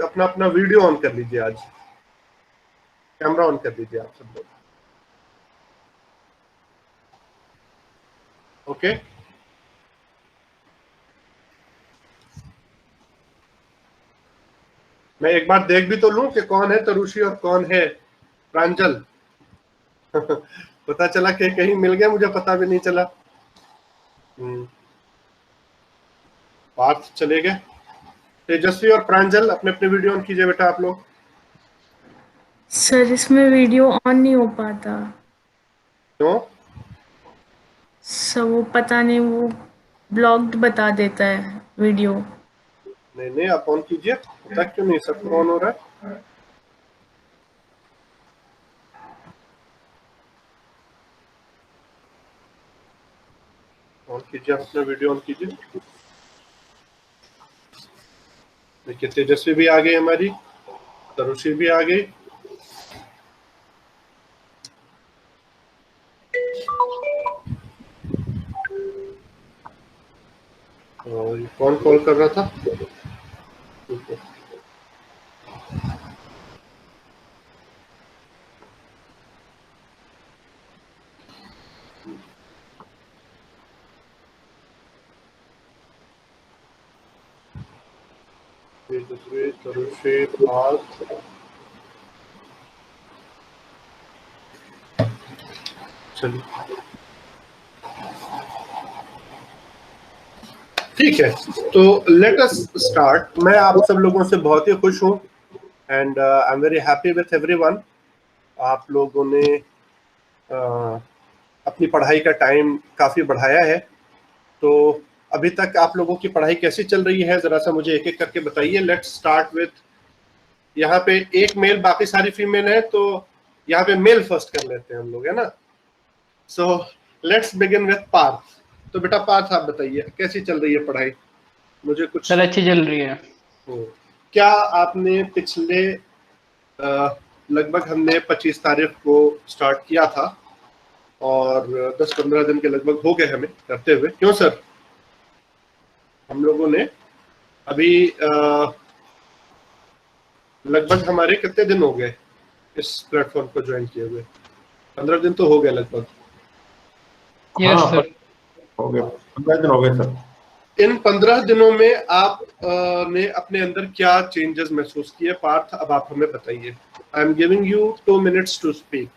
अपना अपना video on कर लीजिए, आज कैमरा ऑन कर लीजिए आप सब लोग। ओके, मैं एक बार देख भी तो लूं कि कौन है तरुषी और कौन है प्रांजल। पता चला कि कहीं मिल गया, मुझे पता भी नहीं चला। पार्थ चले गए। तेजस्वी और प्रांजल अपने अपने वीडियो ऑन कीजिए बेटा आप लोग। सर इसमें वीडियो ऑन नहीं हो पाता। क्यों? सर वो पता नहीं, वो ब्लॉक्ड बता देता है वीडियो। नहीं नहीं, आप ऑन कीजिए। पता क्यों नहीं सबको ऑन हो रहा है? ऑन कीजिए, अपना वीडियो ऑन कीजिए। देखिए तेजस्वी भी आ गई हमारी, तरुषी भी आ गई। और ये कौन कॉल कर रहा था? तेजस्वी, तरुषी, पार्थ। चलिए ठीक है, तो लेट अस स्टार्ट। मैं आप सब लोगों से बहुत ही खुश हूँ and I am very happy with everyone. आप लोगों ने अपनी पढ़ाई का टाइम काफी बढ़ाया है, तो अभी तक आप लोगों की पढ़ाई कैसी चल रही है जरा सा मुझे एक एक करके बताइए। लेट्स स्टार्ट विथ, यहाँ पे एक मेल बाकी सारी फीमेल है, तो यहाँ पे मेल फर्स्ट कर लेते हैं हम लोग, है ना। So let's begin with Parth. तो बेटा पार्थ आप बताइए कैसी चल रही है पढ़ाई, मुझे कुछ। सर अच्छी चल रही है। क्या आपने पिछले लगभग हमने 25 तारीख को स्टार्ट किया था और 10-15 दिन के लगभग हो गए हमें करते हुए, क्यों सर? हम लोगों ने अभी लगभग हमारे कितने दिन हो गए इस प्लेटफॉर्म को ज्वाइन किए हुए? 15 दिन तो हो गए लगभग। यस सर, हो गए 15 दिन हो गए सर। इन 15 दिनों में आप ने अपने अंदर क्या चेंजेस महसूस किए पार्थ? अब आप हमें बताइए। I am giving you 2 minutes to speak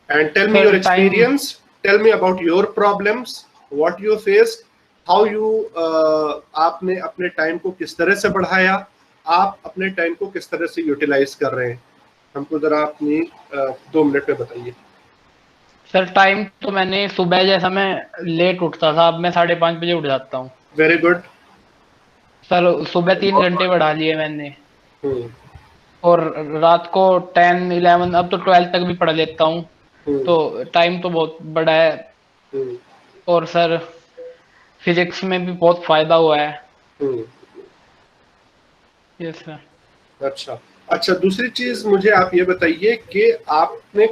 and tell me your experience, tell me about your problems, what you faced, how you, आपने अपने टाइम को किस तरह से बढ़ाया, आप अपने टाइम को किस तरह से यूटिलाइज कर रहे हैं, हमको जरा अपनी 2 मिनट में बताइए। सर टाइम तो मैंने सुबह, जैसा मैं लेट उठता था, अब मैं 5:30 बजे उठ जाता हूँ। Very good. सर सुबह 3 घंटे बढ़ा लिए मैंने, और रात को 10, 11, अब तो 12 तक भी पढ़ लेता हूँ, तो टाइम तो बहुत बड़ा है। और सर फिजिक्स में भी बहुत फायदा हुआ है। Yes sir. अच्छा अच्छा, दूसरी चीज मुझे आप ये बताइए कि आपने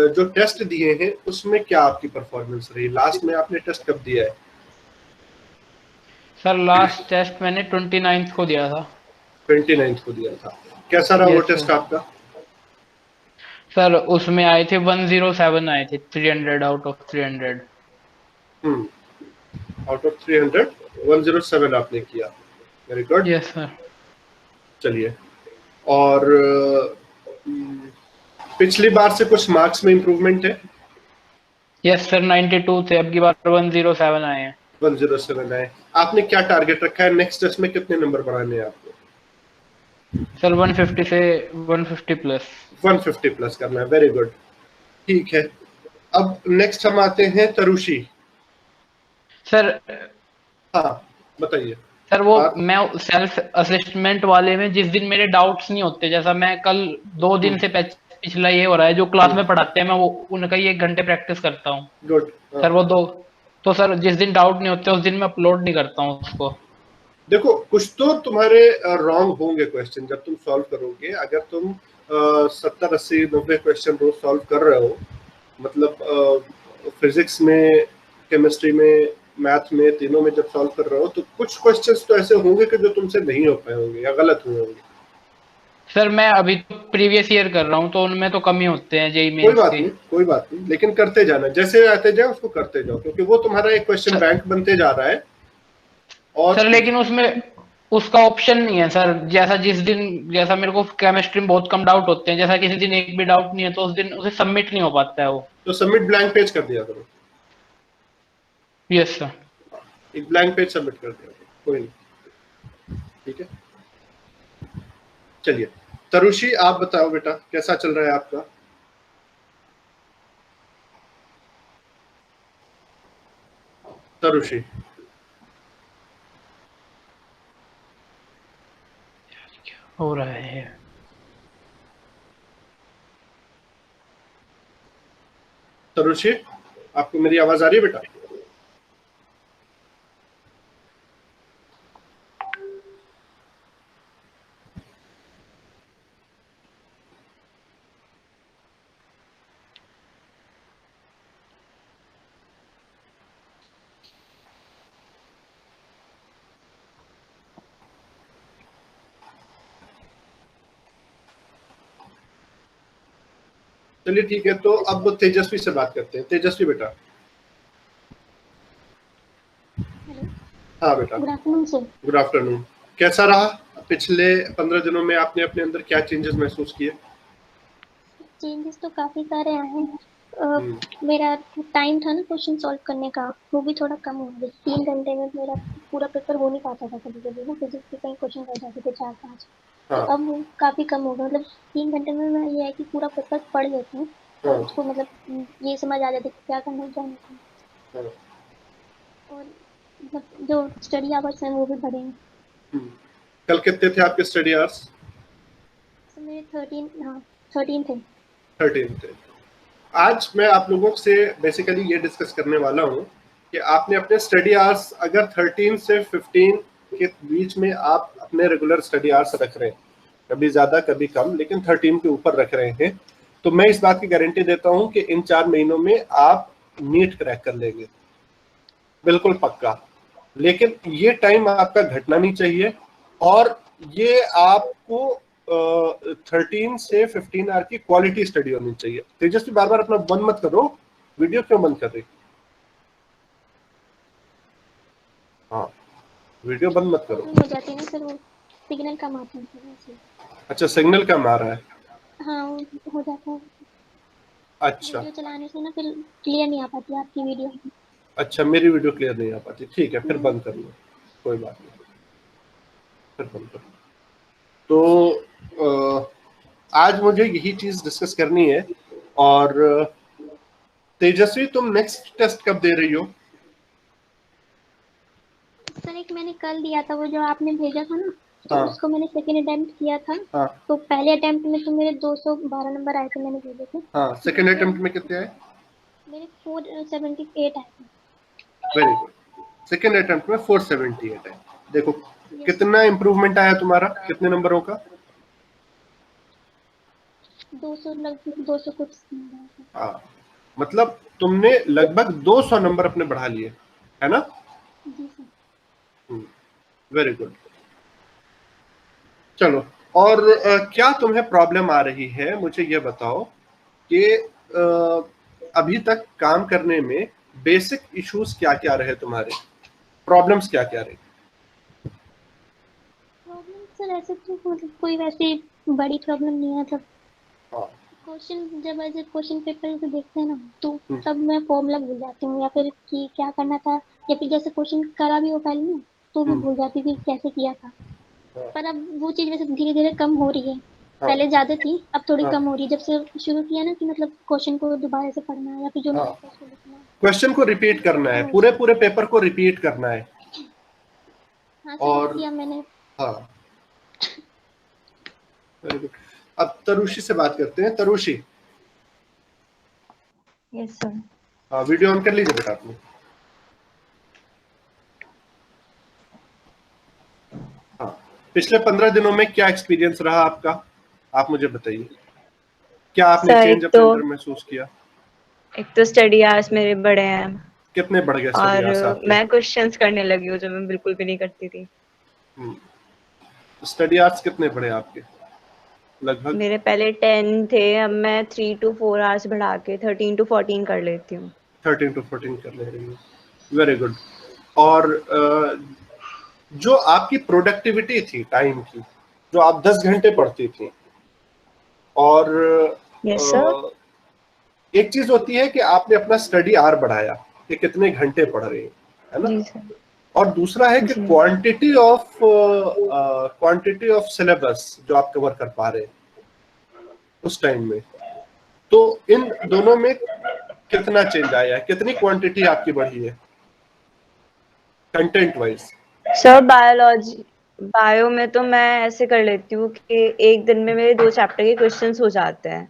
जो टेस्ट दिए हैं उसमें क्या आपकी परफॉर्मेंस रही? लास्ट में आपने टेस्ट कब दिया है? सर लास्ट टेस्ट मैंने 29 को दिया था। 29 को दिया था। कैसा रहा वो टेस्ट आपका? सर उसमें आए थे 107 आए थे, 300 आउट ऑफ 300। आउट ऑफ 300 107 आपने किया। Very good. Yes sir. चलिए, और पिछली बार से कुछ मार्क्स में इंप्रूवमेंट है? यस सर, 92 थे, अब की बार 107 आए हैं। 107 आए। आपने क्या टारगेट रखा है नेक्स्ट टेस्ट में, कितने नंबर बढ़ाने हैं आपको? सर 150 से 150 प्लस। 150 प्लस करना है। वेरी गुड, ठीक है। अब नेक्स्ट हम आते हैं तरुषी। सर हाँ बताइए। सर वो मैं सेल्फ असेसमेंट वाले में जिस दिन मेरे डाउट्स नहीं होते, जैसा मैं कल 2 दिन से पिछला ये हो रहा है, जो क्लास में पढ़ाते हैं मैं वो उनका ही 1 घंटे प्रैक्टिस करता हूँ। गुड। सर वो 2, तो सर जिस दिन डाउट नहीं होते उस दिन मैं अपलोड नहीं करता हूँ उसको। देखो कुछ तो तुम्हारे रॉन्ग होंगे क्वेश्चन जब तुम सॉल्व करोगे। अगर तुम 70, 80, 90 क्वेश्चन रोज सॉल्व कर रहे हो, मतलब फिजिक्स में, केमिस्ट्री में, मैथ में, तीनों में जब सॉल्व कर रहे हो, तो कुछ क्वेश्चंस तो ऐसे होंगे कि जो तुमसे नहीं हो पाए होंगे या गलत हुए होंगे। सर मैं अभी तो प्रीवियस ईयर कर रहा हूँ, तो उनमें तो कम ही होते हैं जेई कोई मेंस बात के। नहीं, कोई बात नहीं, लेकिन करते जाना, जैसे आते जाए उसको करते जाओ, क्योंकि वो तुम्हारा एक क्वेश्चन सर, बैंक बनते जा रहा है। और सर लेकिन उसमें उसका ऑप्शन नहीं है सर, जैसा जिस दिन, जैसा मेरे को केमिस्ट्री में बहुत कम डाउट होते हैं, जैसा किसी दिन एक भी डाउट नहीं है तो उस दिन उसे सबमिट नहीं हो पाता है वो। तो सबमिट ब्लैंक पेज कर दिया करो। Yes sir. एक ब्लैंक पेज सबमिट कर दिया करो, कोई नहीं, ठीक है। चलिए तरुषि, आप बताओ बेटा, कैसा चल रहा है आपका? तरुषि, हो रहा है। तरुषि, आपको मेरी आवाज आ रही है बेटा? चलिए ठीक है, तो अब तेजस्वी से बात करते हैं। तेजस्वी बेटा। हेलो। हाँ बेटा, good afternoon sir. Good afternoon. कैसा रहा पिछले 15 दिनों में? आपने अपने अंदर क्या चेंजेस महसूस किए? चेंजेस तो काफ़ी सारे आए हैं। हम्म, मेरा टाइम था ना क्वेश्चन सॉल्व करने का, वो भी थोड़ा कम हो गया। 3 घंटे में मेरा पूरा पेपर हो नहीं पाता था कभी कभी ना, फिजिक्स के कई क्वेश्चन रह जाते थे 4-5। तो हाँ अब वो काफ़ी कम हो गया। मतलब 3 घंटे में मैं ये है कि पूरा पेपर पढ़ लेती हूँ और हाँ उसको मतलब ये समझ आ जाता है कि क्या करना है क्या नहीं करना। हाँ। और मतलब जो स्टडी आवर्स हैं वो भी बढ़े हैं। हम्म। कल कितने थे आपके स्टडी आवर्स? तो मेरे 13 थे। 13 थे। आज मैं आप लोगों से बेसिकली ये डिस्कस करने वाला हूँ कि आपने अपने स्टडी आवर्स अगर 13 से 15 के बीच में आप अपने रेगुलर स्टडी आवर्स रख रहे हैं, कभी ज्यादा कभी कम, लेकिन 13 के ऊपर रख रहे हैं, तो मैं इस बात की गारंटी देता हूं कि इन 4 महीनों में आप नीट क्रैक कर लेंगे, बिल्कुल पक्का। लेकिन ये टाइम आपका घटना नहीं चाहिए, और ये आपको 13 से 15 आवर की क्वालिटी स्टडी होनी चाहिए। तेजस्वी, बार बार अपना बंद मत करो, वीडियो क्यों बंद कर रही? हाँ, वीडियो बंद मत करो। प्रॉब्लम हो जाती है ना सर, वो सिग्नल कम आते हैं सर ऐसे। अच्छा, सिग्नल कम आ रहा है? हाँ वो हो जाता है। अच्छा वीडियो चलाने से ना फिर क्लियर नहीं आ पाती आपकी वीडियो। अच्छा, मेरी वीडियो क्लियर नहीं आ पाती, ठीक है, फिर बंद कर लो, कोई बात नहीं, फिर बंद कर लो। तो आज मुझे यही चीज डिस्कस करनी है। और तेजस्वी, तुम नेक्स्ट टेस्ट कब दे रही हो? सर एक मैंने कल दिया था, वो जो आपने भेजा था ना, तो हाँ उसको मैंने सेकेंड अटेम्प्ट किया था। हाँ तो पहले अटेम्प्ट में तो मेरे 212 नंबर आए थे, मैंने भेजे थे। हाँ। सेकेंड दूसरे अटेम्प्ट में कितने आए? मेरे 478 आए थे। Very good. सेकेंड अटेम्प्ट में 478 है। देखो यस। कितना इंप्रूवमेंट आया तुम्हारा, कितने नंबरों का? 200 लगभग 200 कुछ नंबर आए थे। हाँ, मतलब तुमने लगभग 200 नंबर अपने बढ़ा लिए, है ना? जी सर। Very good. चलो, और क्या तुम्हें प्रॉब्लम आ रही है, मुझे ये बताओ कि अभी तक काम करने में बेसिक इश्यूज क्या क्या रहे तुम्हारे, प्रॉब्लम्स क्या क्या रही? प्रॉब्लम सर ऐसे तो मतलब कोई वैसी बड़ी प्रॉब्लम नहीं है। मतलब हाँ। क्वेश्चन जब ऐसे क्वेश्चन पेपर को देखते हैं ना, तो हम्म, तब मैं फॉर्मूला भूल जाती हूँ, या फिर कि क्या करना था, या फिर जैसे क्वेश्चन करा भी हो पहले ना, तो मैं हम्म, भूल जाती थी कैसे किया था। हाँ पर अब वो चीज़ वैसे धीरे धीरे कम हो रही है। हाँ पहले ज़्यादा थी, अब थोड़ी हाँ कम हो रही है जब से शुरू किया ना, कि मतलब क्वेश्चन को दोबारा से पढ़ना, या फिर जो हाँ। नोट्स है उसको लिखना। क्वेश्चन को तो रिपीट वो करना कम है, हो पूरे रही पूरे पेपर को रिपीट करना है। है। हाँ सर वो और किया मैंने। हाँ, वेरी गुड। अब तरुषि से बात करते हैं। तरुषि, यस सर। हाँ, वीडियो ऑन कर लीजिए बेटा आपने। हाँ, पिछले 15 दिनों में क्या एक्सपीरियंस रहा आपका, आप मुझे बताइए, क्या आपने सर चेंज अपने अंदर महसूस किया? एक तो स्टडी आवर्स मेरे बड़े हैं, कितने बढ़ गए स्टडी और आवर्स आपके? मैं क्वेश्चंस करने लगी हूँ जो मैं बिल्कुल भी नहीं करती थी। स्टडी आवर्स कितने बढ़े आपके? लगभग मेरे पहले 10 थे, अब मैं 3 to 4 आवर्स बढ़ा के 13 to 14 कर लेती हूँ। 13 to 14 कर ले रही हूँ, वेरी गुड। और जो आपकी प्रोडक्टिविटी थी टाइम की, जो आप 10 घंटे पढ़ती थी, और यस सर। एक चीज होती है कि आपने अपना स्टडी आवर बढ़ाया कि कितने घंटे पढ़ रही है ना, जी सर। और दूसरा है कि जी। क्वांटिटी ऑफ सिलेबस जो आप कवर कर पा रहे हैं उस टाइम में। तो इन दोनों में कितना चेंज आया है, कितनी क्वांटिटी आपकी बढ़ी है कंटेंट वाइज? सर बायो में तो मैं ऐसे कर लेती हूँ कि एक दिन में मेरे 2 चैप्टर के क्वेश्चंस हो जाते हैं,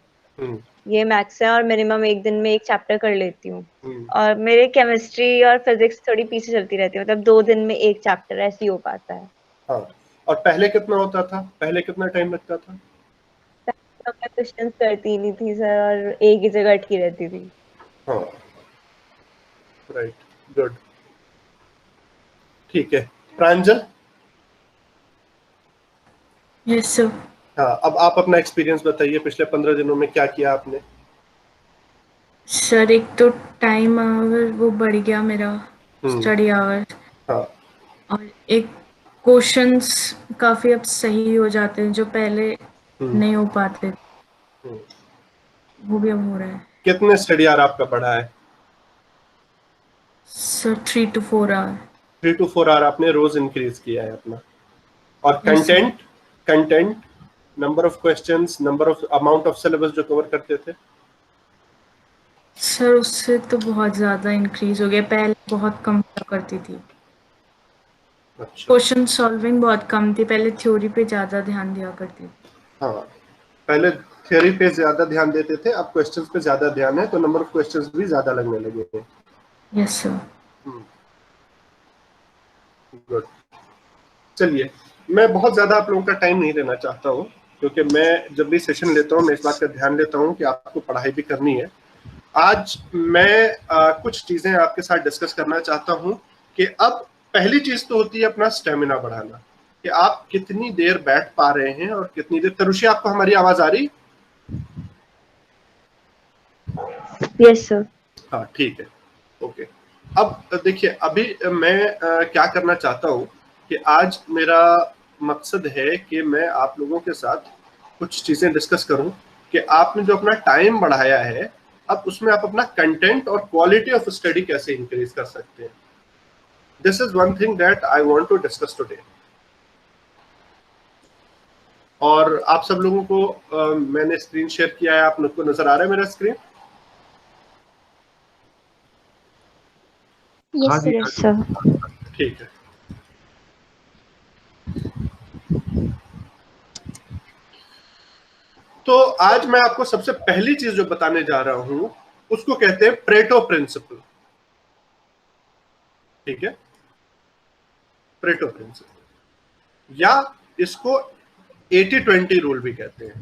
ये मैथ्स है, और मिनिमम एक दिन में एक चैप्टर कर लेती हूँ। और मेरे केमिस्ट्री और फिजिक्स थोड़ी पीछे चलती रहती है, मतलब 2 दिन में एक चैप्टर ऐसे ही हो पाता है। हाँ, और पहले कितना होता था, पहले कितना टाइम लगता था? तो मैं क्वेश्चंस करती ही नहीं थी सर, और एक ही जगह अटकी रहती थी। हाँ, राइट, गुड, ठीक है। प्रांजल? Yes sir. हाँ, अब आप अपना एक्सपीरियंस बताइए, पिछले 15 दिनों में क्या किया आपने? सर एक तो टाइम आवर वो बढ़ गया मेरा, स्टडी आवर, हाँ, और एक क्वेश्चंस काफी अब सही हो जाते हैं जो पहले नहीं हो पाते, वो भी अब हो रहा है। कितने स्टडी आवर आपका बढ़ा है? Sir 3 to 4 hour. 3 to 4 hour आपने रोज इंक्रीज किया है अपना। और Yes, sir. Content, number of questions, number of amount of syllabus जो कवर करते थे? सर उससे तो बहुत ज्यादा इंक्रीज हो गया, पहले बहुत कम हुआ करती थी। अच्छा, क्वेश्चन सॉल्विंग बहुत कम थी, पहले थ्योरी पे ज्यादा ध्यान दिया करती थी। हाँ, पहले थ्योरी पे ज्यादा ध्यान देते थे, अब क्वेश्चंस पे ज्यादा ध्यान है, तो नंबर ऑफ क्वेश्चंस भी ज्यादा लगने लगे हैं। Yes sir. गुड। चलिए, मैं बहुत ज्यादा आप लोगों का टाइम नहीं लेना चाहता हूँ, क्योंकि मैं जब भी सेशन लेता हूँ मैं इस बात का ध्यान देता हूँ कि आपको पढ़ाई भी करनी है। आज मैं कुछ चीजें आपके साथ डिस्कस करना चाहता हूँ कि अब पहली चीज तो होती है अपना स्टेमिना बढ़ाना, कि आप कितनी देर बैठ पा रहे हैं और कितनी देर। तरुषी, आपको हमारी आवाज आ रही? Yes sir. हाँ, ठीक है, ओके। अब देखिए, अभी मैं क्या करना चाहता हूँ कि आज मेरा मकसद है कि मैं आप लोगों के साथ कुछ चीजें डिस्कस करूं कि आपने जो अपना टाइम बढ़ाया है, अब उसमें आप अपना कंटेंट और क्वालिटी ऑफ स्टडी कैसे इंक्रीज कर सकते हैं। This is one thing that I want to discuss today. और आप सब लोगों को मैंने स्क्रीन शेयर किया है, आप लोग को नजर आ रहा है मेरा स्क्रीन? Yes sir. ठीक है। तो आज मैं आपको सबसे पहली चीज जो बताने जा रहा हूं उसको कहते हैं प्रेटो प्रिंसिपल। ठीक है, प्रेटो प्रिंसिपल, या इसको 80-20 रूल भी कहते हैं।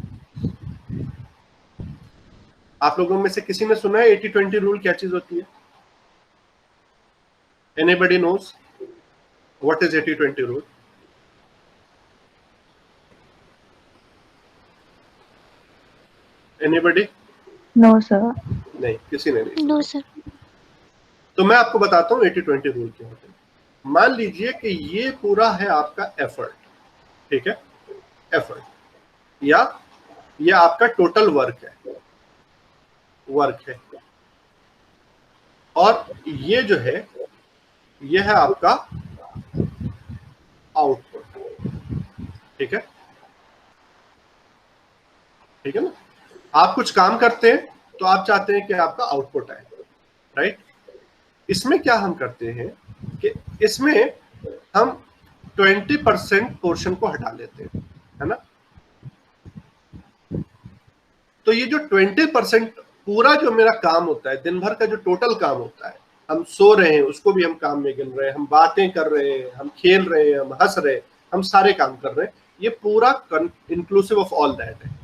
आप लोगों में से किसी ने सुना है 80-20 रूल क्या चीज होती है? Anybody knows what is 80-20 rule? Anybody? No sir. नहीं, किसी ने नहीं। No sir. तो मैं आपको बताता हूँ 80-20 रूल क्या होते हैं। मान लीजिए कि ये पूरा है आपका एफर्ट, ठीक है, एफर्ट, या ये आपका टोटल वर्क है, और ये जो है ये है आपका आउटपुट। ठीक है, ठीक है ना? आप कुछ काम करते हैं तो आप चाहते हैं कि आपका आउटपुट आए, राइट? इसमें क्या हम करते हैं कि इसमें हम 20% पोर्शन को हटा लेते हैं, है ना? तो ये जो 20% पूरा जो मेरा काम होता है, दिन भर का जो टोटल काम होता है, हम सो रहे हैं उसको भी हम काम में गिन रहे हैं, हम बातें कर रहे हैं, हम खेल रहे हैं, हम हंस रहे हैं, हम सारे काम कर रहे हैं, ये पूरा इंक्लूसिव ऑफ ऑल दैट है।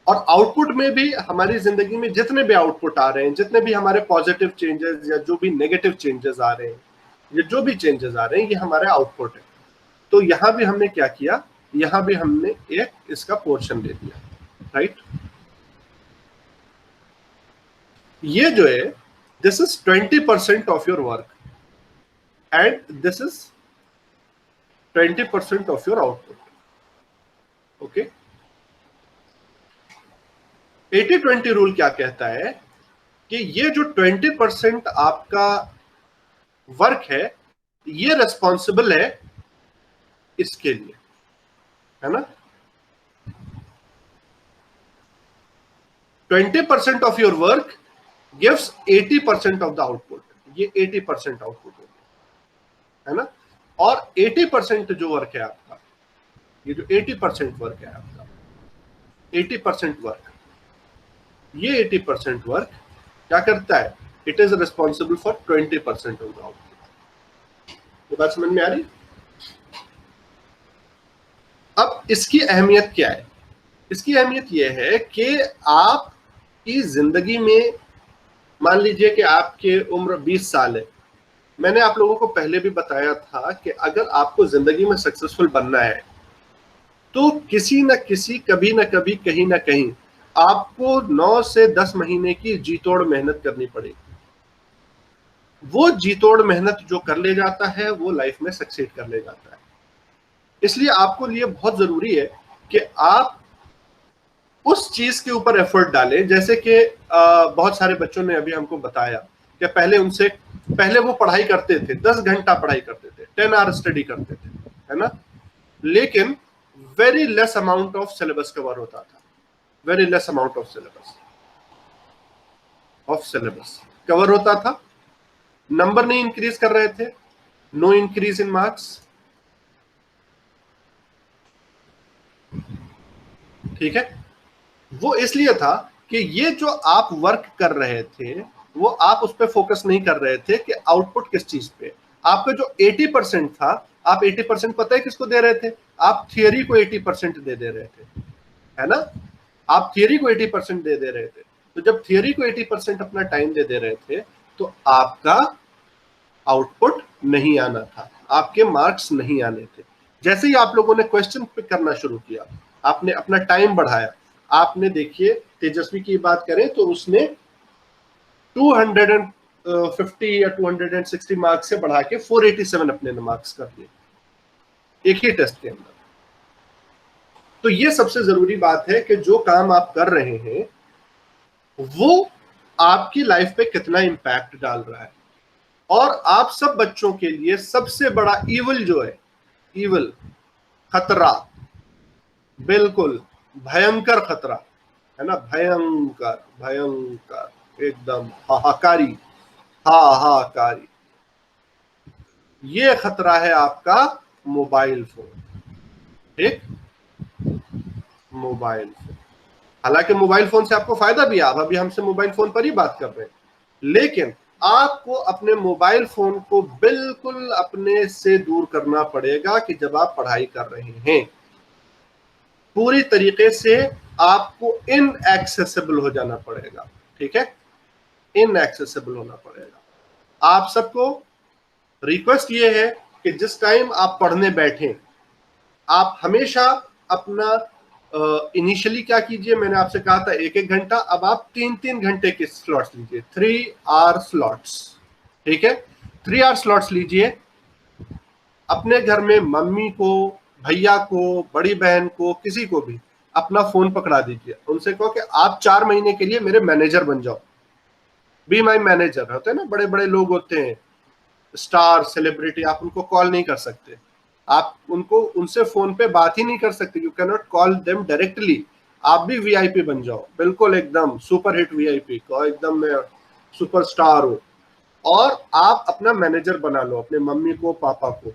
और आउटपुट में भी हमारी जिंदगी में जितने भी आउटपुट आ रहे हैं, जितने भी हमारे पॉजिटिव चेंजेस या जो भी नेगेटिव चेंजेस आ रहे हैं, ये जो भी चेंजेस आ रहे हैं, ये हमारे आउटपुट है। तो यहाँ भी हमने क्या किया यहां भी हमने एक इसका पोर्शन दे दिया, राइट। ये जो है this is 20% of your work and this is 20% of your output. Okay, 80-20 rule क्या कहता है कि ये जो 20% आपका वर्क है ये रिस्पॉन्सिबल है इसके लिए, है ना। 20% of your work gives 80% of the output. ये 80% आउटपुट है ना। और 80% जो वर्क है आपका, ये जो 80% वर्क है आपका, 80% वर्क, ये 80% वर्क क्या करता है, it is responsible for 20% of the output. ये बात समझ में आ रही। अब इसकी अहमियत क्या है? इसकी अहमियत यह है कि आपकी जिंदगी में, मान लीजिए कि आपकी उम्र 20 साल है। मैंने आप लोगों को पहले भी बताया था कि अगर आपको जिंदगी में सक्सेसफुल बनना है तो किसी न किसी, कभी ना कभी, कहीं ना कहीं आपको 9 से 10 महीने की जीतोड़ मेहनत करनी पड़ेगी। वो जीतोड़ मेहनत जो कर ले जाता है वो लाइफ में सक्सेस कर ले जाता है। इसलिए आपको लिए बहुत जरूरी है कि आप उस चीज के ऊपर एफर्ट डालें। जैसे कि बहुत सारे बच्चों ने अभी हमको बताया कि पहले वो पढ़ाई करते थे, 10 घंटा पढ़ाई करते थे, 10 आवर स्टडी करते थे, है ना। लेकिन very less amount of syllabus cover होता था, very less amount of syllabus cover होता था। नंबर नहीं इंक्रीज कर रहे थे, नो इंक्रीज इन मार्क्स, ठीक है। वो इसलिए था कि ये जो आप वर्क कर रहे थे वो आप उस पर फोकस नहीं कर रहे थे कि आउटपुट किस चीज पे। आपका जो 80% था, आप 80% पता है किसको दे रहे थे? आप थियरी को 80% दे रहे थे, है ना। आप थियरी को 80% दे रहे थे। तो जब थियरी को 80% अपना टाइम दे रहे थे तो आपका आउटपुट नहीं आना था, आपके मार्क्स नहीं आने थे। जैसे ही आप लोगों ने क्वेश्चन पिक करना शुरू किया, आपने अपना टाइम बढ़ाया, आपने, देखिए तेजस्वी की बात करें तो उसने 250 या 260 मार्क्स से बढ़ा के 487 अपने मार्क्स कर दिए एक ही टेस्ट के अंदर। तो ये सबसे जरूरी बात है कि जो काम आप कर रहे हैं वो आपकी लाइफ पे कितना इंपैक्ट डाल रहा है। और आप सब बच्चों के लिए सबसे बड़ा ईवल जो है, ईवल, खतरा, बिल्कुल भयंकर खतरा, है ना, भयंकर, भयंकर, एकदम हाहाकारी, हाहाकारी, ये खतरा है आपका मोबाइल फोन। ठीक, मोबाइल फोन। हालांकि मोबाइल फोन से आपको फायदा भी है, आप अभी हमसे मोबाइल फोन पर ही बात कर रहे हैं, लेकिन आपको अपने मोबाइल फोन को बिल्कुल अपने से दूर करना पड़ेगा कि जब आप पढ़ाई कर रहे हैं पूरी तरीके से आपको इनएक्सेसिबल हो जाना पड़ेगा। ठीक है, इनएक्सेसिबल होना पड़ेगा। आप सबको रिक्वेस्ट ये है कि जिस टाइम आप पढ़ने बैठें आप हमेशा अपना इनिशियली क्या कीजिए, मैंने आपसे कहा था 1-1 घंटा, अब आप 3-3 घंटे के स्लॉट्स लीजिए, 3 आवर स्लॉट्स। ठीक है, 3 आवर स्लॉट्स लीजिए। अपने घर में मम्मी को, भैया को, बड़ी बहन को, किसी को भी अपना फोन पकड़ा दीजिए, उनसे कहो कि आप 4 महीने के लिए मेरे मैनेजर बन जाओ, बी माई मैनेजर। होते हैं ना, बड़े बड़े लोग होते हैं, स्टार, सेलिब्रिटी, आप उनको कॉल नहीं कर सकते, आप उनसे फोन पे बात ही नहीं कर सकते, you can not call them directly. आप भी वीआईपी बन जाओ, बिल्कुल एकदम सुपर हिट वीआईपी को, एकदम मैं सुपरस्टार हूं, और आप अपना मैनेजर बना लो अपने मम्मी को, पापा को।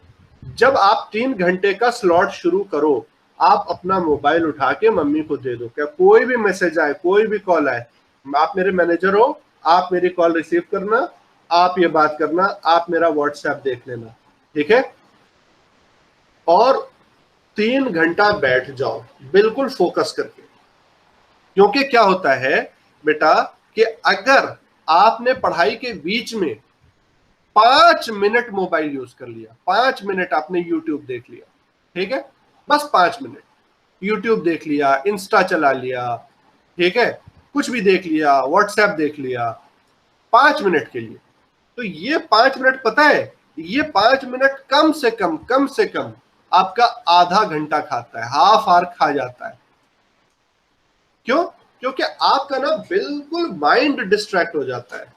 जब आप 3 घंटे का स्लॉट शुरू करो, आप अपना मोबाइल उठा के मम्मी को दे दो, क्या कोई भी मैसेज आए, कोई भी कॉल आए, आप मेरे मैनेजर हो, आप मेरी कॉल रिसीव करना, आप ये बात करना, आप मेरा व्हाट्सएप देख लेना। ठीक है, और 3 घंटा बैठ जाओ बिल्कुल फोकस करके। क्योंकि क्या होता है बेटा कि अगर आपने पढ़ाई के बीच में 5 मिनट मोबाइल यूज कर लिया, 5 मिनट आपने यूट्यूब देख लिया, ठीक है, बस 5 मिनट यूट्यूब देख लिया, इंस्टा चला लिया, ठीक है, कुछ भी देख लिया, व्हाट्सएप देख लिया 5 मिनट के लिए। तो ये 5 मिनट पता है, ये 5 मिनट कम से कम आपका आधा घंटा खाता है, हाफ आवर खा जाता है। क्यों? क्योंकि आपका ना बिल्कुल माइंड डिस्ट्रैक्ट हो जाता है।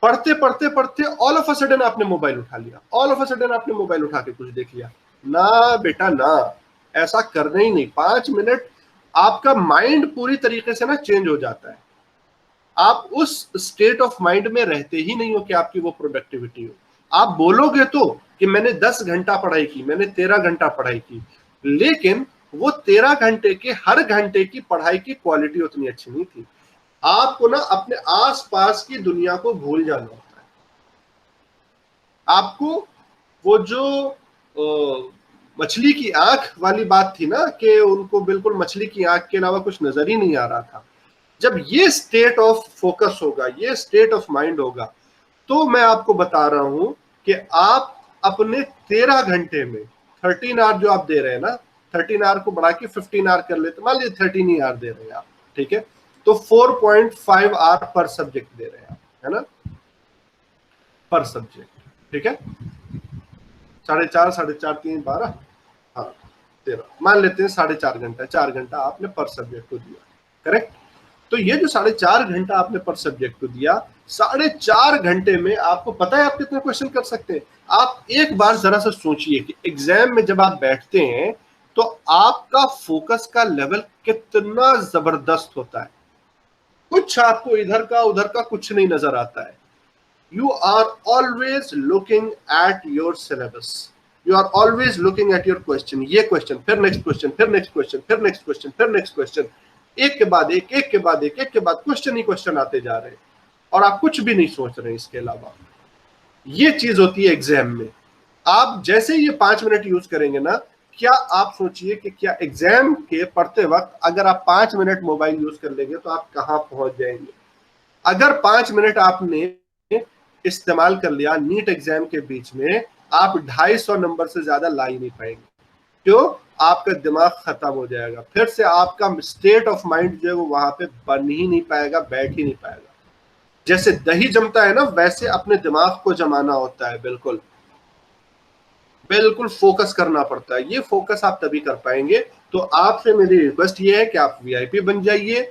पढ़ते पढ़ते पढ़ते ऑल ऑफ अ सडन आपने मोबाइल उठा लिया, ऑल ऑफ अ सडन आपने मोबाइल उठा के कुछ देख लिया। ना बेटा ना, ऐसा करना ही नहीं। 5 मिनट आपका माइंड पूरी तरीके से ना चेंज हो जाता है। आप उस स्टेट ऑफ माइंड में रहते ही नहीं हो कि आपकी वो प्रोडक्टिविटी हो। आप बोलोगे तो कि मैंने 10 घंटा पढ़ाई की, मैंने 13 घंटा पढ़ाई की, लेकिन वो 13 घंटे के हर घंटे की पढ़ाई की क्वालिटी उतनी अच्छी नहीं थी। आपको ना अपने आसपास की दुनिया को भूल जाना होता है। आपको वो जो मछली की आंख वाली बात थी ना, कि उनको बिल्कुल मछली की आंख के अलावा कुछ नजर ही नहीं आ रहा था, जब ये स्टेट ऑफ फोकस होगा, ये स्टेट ऑफ माइंड होगा, तो मैं आपको बता रहा हूं कि आप अपने 13 घंटे में 13 आवर जो आप दे रहे हैं ना, 13 आवर को बढ़ा के 15 आवर कर लेते, मान लीजिए 13 आवर दे रहे हैं आप, ठीक है, तो 4.5 आवर पर सब्जेक्ट दे रहे हैं आप, है ना, पर सब्जेक्ट, ठीक है, 4.5 4.5 3 12, हाँ 13, मान लेते हैं 4.5 घंटा, 4 घंटा आपने पर सब्जेक्ट को दिया, करेक्ट। तो ये जो 4.5 घंटा आपने पर सब्जेक्ट को दिया, 4.5 घंटे में आपको पता है आप कितने क्वेश्चन कर सकते हैं? आप एक बार जरा सा सोचिए कि एग्जाम में जब आप बैठते हैं तो आपका फोकस का लेवल कितना जबरदस्त होता है। कुछ आपको इधर का उधर का कुछ नहीं नजर आता है। You are always looking at your syllabus, you are always looking at your question, ये क्वेश्चन, फिर नेक्स्ट क्वेश्चन, फिर नेक्स्ट क्वेश्चन, फिर नेक्स्ट क्वेश्चन, फिर नेक्स्ट क्वेश्चन, एक के बाद एक, एक के बाद एक, एक के बाद क्वेश्चन ही क्वेश्चन आते जा रहे हैं, और आप कुछ भी नहीं सोच रहे इसके अलावा। ये चीज होती है एग्जाम में। आप जैसे ये 5 मिनट यूज करेंगे ना, क्या आप सोचिए कि क्या एग्जाम के पढ़ते वक्त अगर आप 5 मिनट मोबाइल यूज कर लेंगे तो आप कहां पहुंच जाएंगे। अगर 5 मिनट आपने इस्तेमाल कर लिया नीट एग्जाम के बीच में, आप 250 नंबर से ज्यादा ला ही नहीं पाएंगे। क्यों? आपका दिमाग खत्म हो जाएगा, फिर से आपका स्टेट ऑफ माइंड जो है वो वहां पे बन ही नहीं पाएगा, बैठ ही नहीं पाएगा। जैसे दही जमता है ना, वैसे अपने दिमाग को जमाना होता है। बिल्कुल बिल्कुल फोकस करना पड़ता है। ये फोकस आप तभी कर पाएंगे। तो आपसे मेरी रिक्वेस्ट ये है कि आप वीआईपी बन जाइए,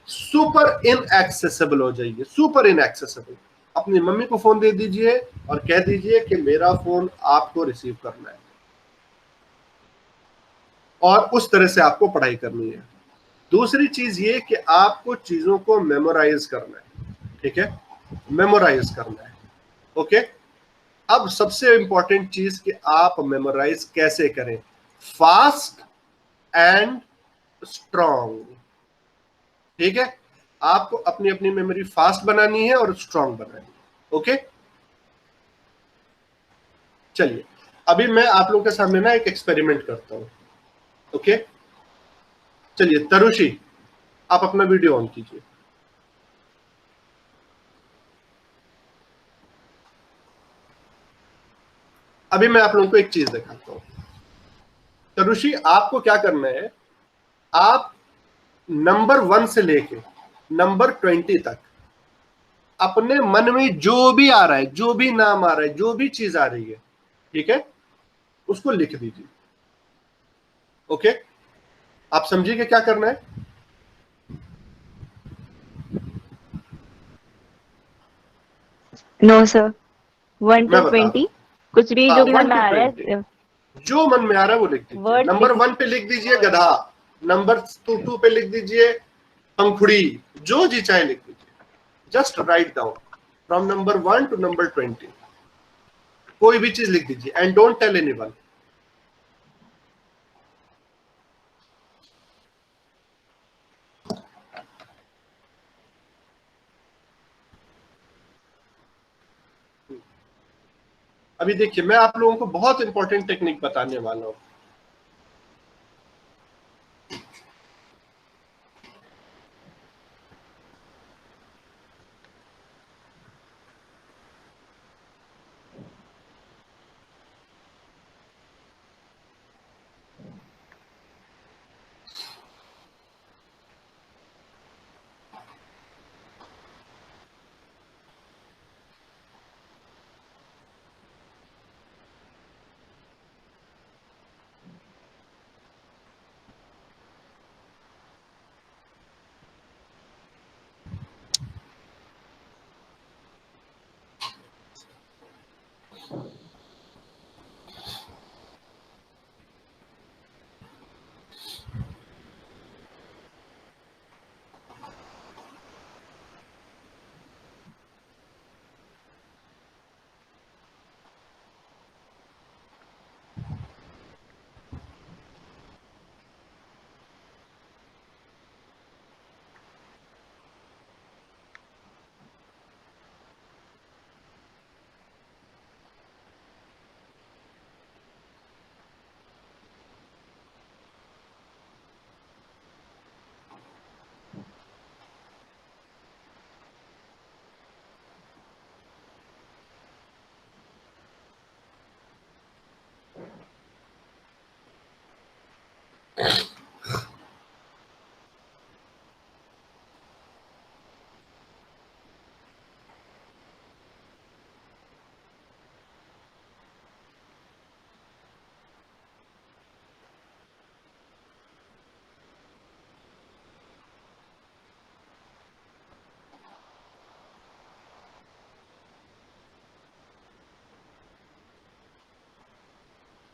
सुपर इनएक्सेसिबल हो जाइए, सुपर इनएक्सेसिबल। अपनी मम्मी को फोन दे दीजिए और कह दीजिए कि मेरा फोन आपको रिसीव करना है, और उस तरह से आपको पढ़ाई करनी है। दूसरी चीज ये कि आपको चीजों को मेमोराइज करना है, ठीक है, मेमोराइज करना है, ओके। अब सबसे इंपॉर्टेंट चीज कि आप मेमोराइज कैसे करें, फास्ट एंड स्ट्रॉन्ग, ठीक है। आपको अपनी अपनी मेमोरी फास्ट बनानी है और स्ट्रॉन्ग बनानी है, ओके। चलिए अभी मैं आप लोगों के सामने ना एक एक्सपेरिमेंट करता हूं, ओके। चलिए तरुषी, आप अपना वीडियो ऑन कीजिए। अभी मैं आप लोगों को एक चीज दिखाता हूं। तरुषी, आपको क्या करना है, आप नंबर 1 से लेके नंबर 20 तक अपने मन में जो भी आ रहा है, जो भी नाम आ रहा है, जो भी चीज आ रही है, ठीक है, उसको लिख दीजिए, ओके। आप समझिए कि क्या करना है। नो सर, 1 मैं to बता रहा 20 हूं, कुछ भी हाँ, जो 1 मन में to आ रहा 20 है। जो मन में आ रहा है वो लिख दीजिए। वर्ड नंबर 1 पे लिख दीजिए गधा, नंबर 2 पे लिख दीजिए पंखुड़ी, जो जी चाहे लिख दीजिए। Just write down from number 1 to number 20, कोई भी चीज लिख दीजिए एंड डोंट टेल एनीवन। अभी देखिए मैं आप लोगों को बहुत इंपॉर्टेंट टेक्निक बताने वाला हूं।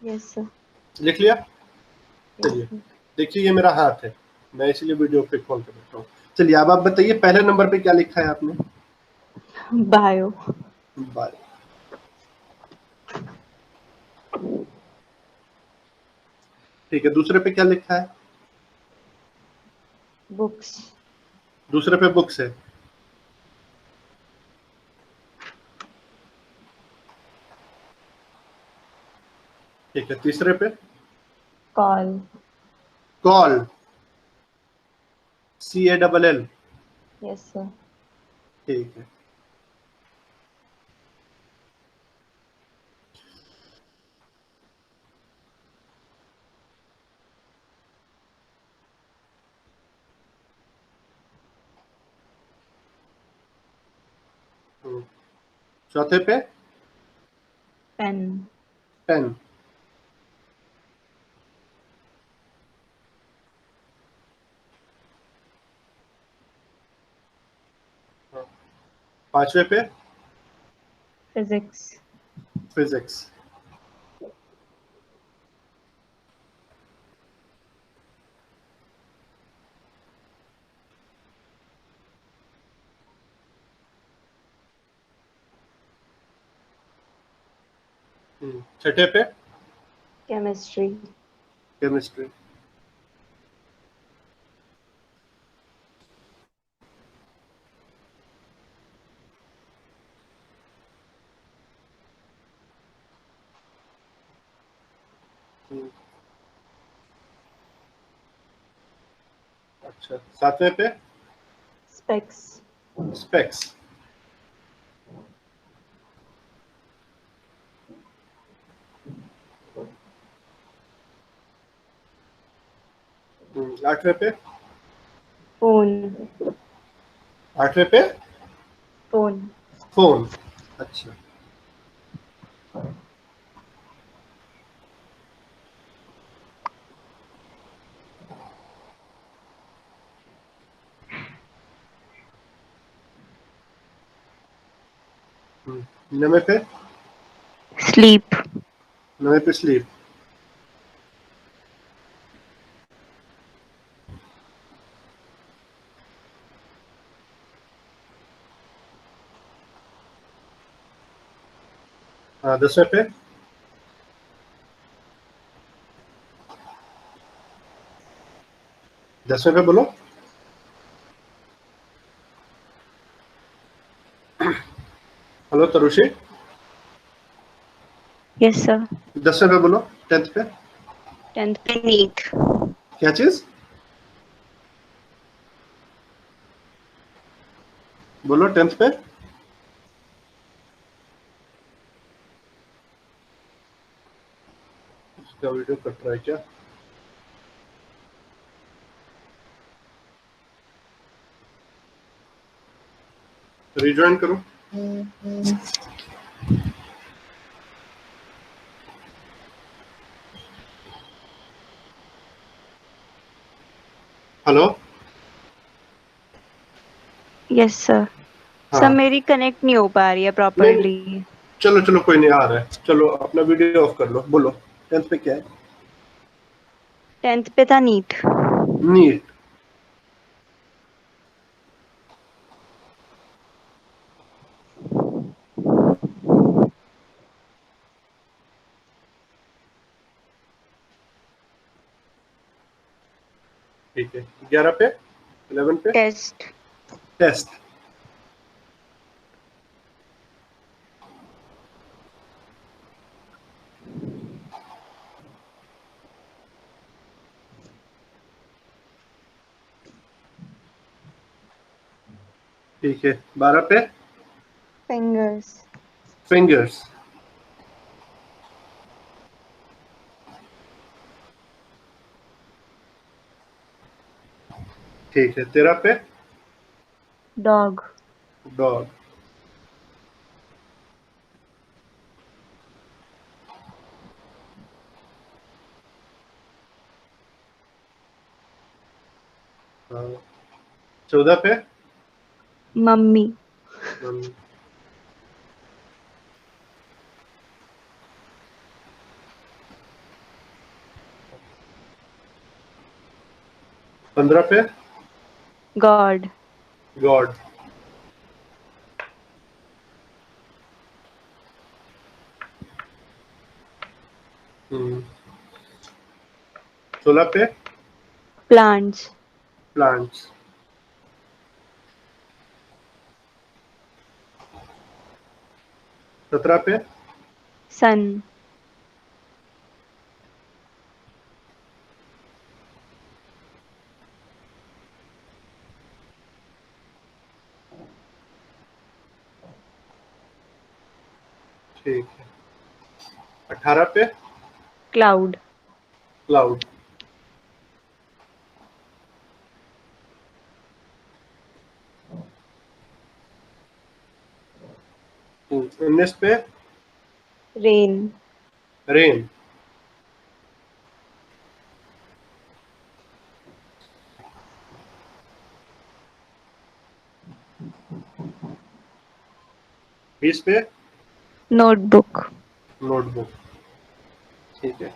Yes sir. लिख लिया? चलिए देखिए, ये मेरा हाथ है, मैं इसलिए वीडियो पे कॉल कर रहा हूँ। चलिए अब आप बताइए, पहले नंबर पे क्या लिखा है आपने? बायो। बायो। ठीक है, दूसरे पे क्या लिखा है? बुक्स। दूसरे पे बुक्स है। ठीक है, तीसरे पे? Call. Call, CALL। Yes sir. ठीक है। चौथे पे? पेन। पेन। पांचवे पे? फिजिक्स। फिजिक्स। छठे पे? केमिस्ट्री। केमिस्ट्री। अच्छा, सातवें पे? स्पेक्स। स्पेक्स। आठवें पे? फोन। आठवें पे? फोन। फोन। अच्छा। नवे पे? स्लीप। नवे पे स्लीप। हाँ, 10वें पे? दसवें पे बोलो। हेलो तरुषी। Yes sir. 10वें पे बोलो। 10th पे? 10th पे नीट। क्या चीज बोलो 10th पे? इसका वीडियो कट रहा है क्या? रिज्वाइन करो। हेलो। Yes sir. हाँ। सर मेरी कनेक्ट नहीं हो पा रही है नहीं, प्रॉपरली। चलो चलो कोई नहीं आ रहा है, चलो अपना वीडियो ऑफ कर लो, बोलो 10th पे क्या है? 10th पे था नीट। नीट। ठीक है, 11 पे, 11 पे टेस्ट। टेस्ट। ठीक है, 12 पे फिंगर्स। फिंगर्स। ठीक है, 13 पे डॉग। डॉग। हाँ, 14 पे मम्मी। मम्मी। 15 पे गॉड। गॉड। हम्म, 16 पे प्लांट्स। प्लांट्स। 17 पे सन। ठीक है, 18 पे क्लाउड। क्लाउड। 19 पे रेन। रेन। 20 पे नोटबुक। नोटबुक। ठीक है,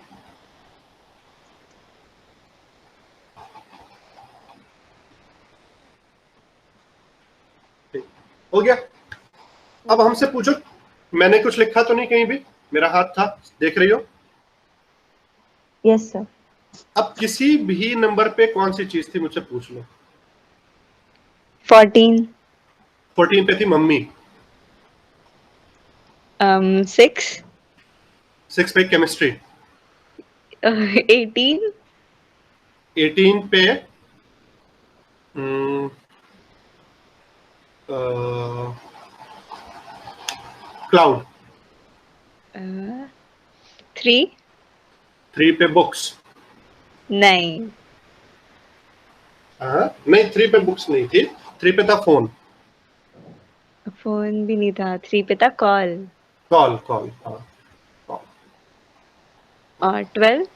ठीक हो गया। अब हमसे पूछो, मैंने कुछ लिखा तो नहीं कहीं भी? मेरा हाथ था, देख रही हो? Yes sir. अब किसी भी नंबर पे कौन सी चीज थी मुझसे पूछ लो। 14। 14 पे थी मम्मी। 6। 6 पे केमिस्ट्री। 18। 18 पे क्लाउड। 3। 3 पे बुक्स। नहीं। हाँ नहीं, 3 पे बुक्स नहीं थी, 3 पे था फोन। फोन भी नहीं था। 3 पे था कॉल। कॉल कॉल हाँ कॉल। और 12।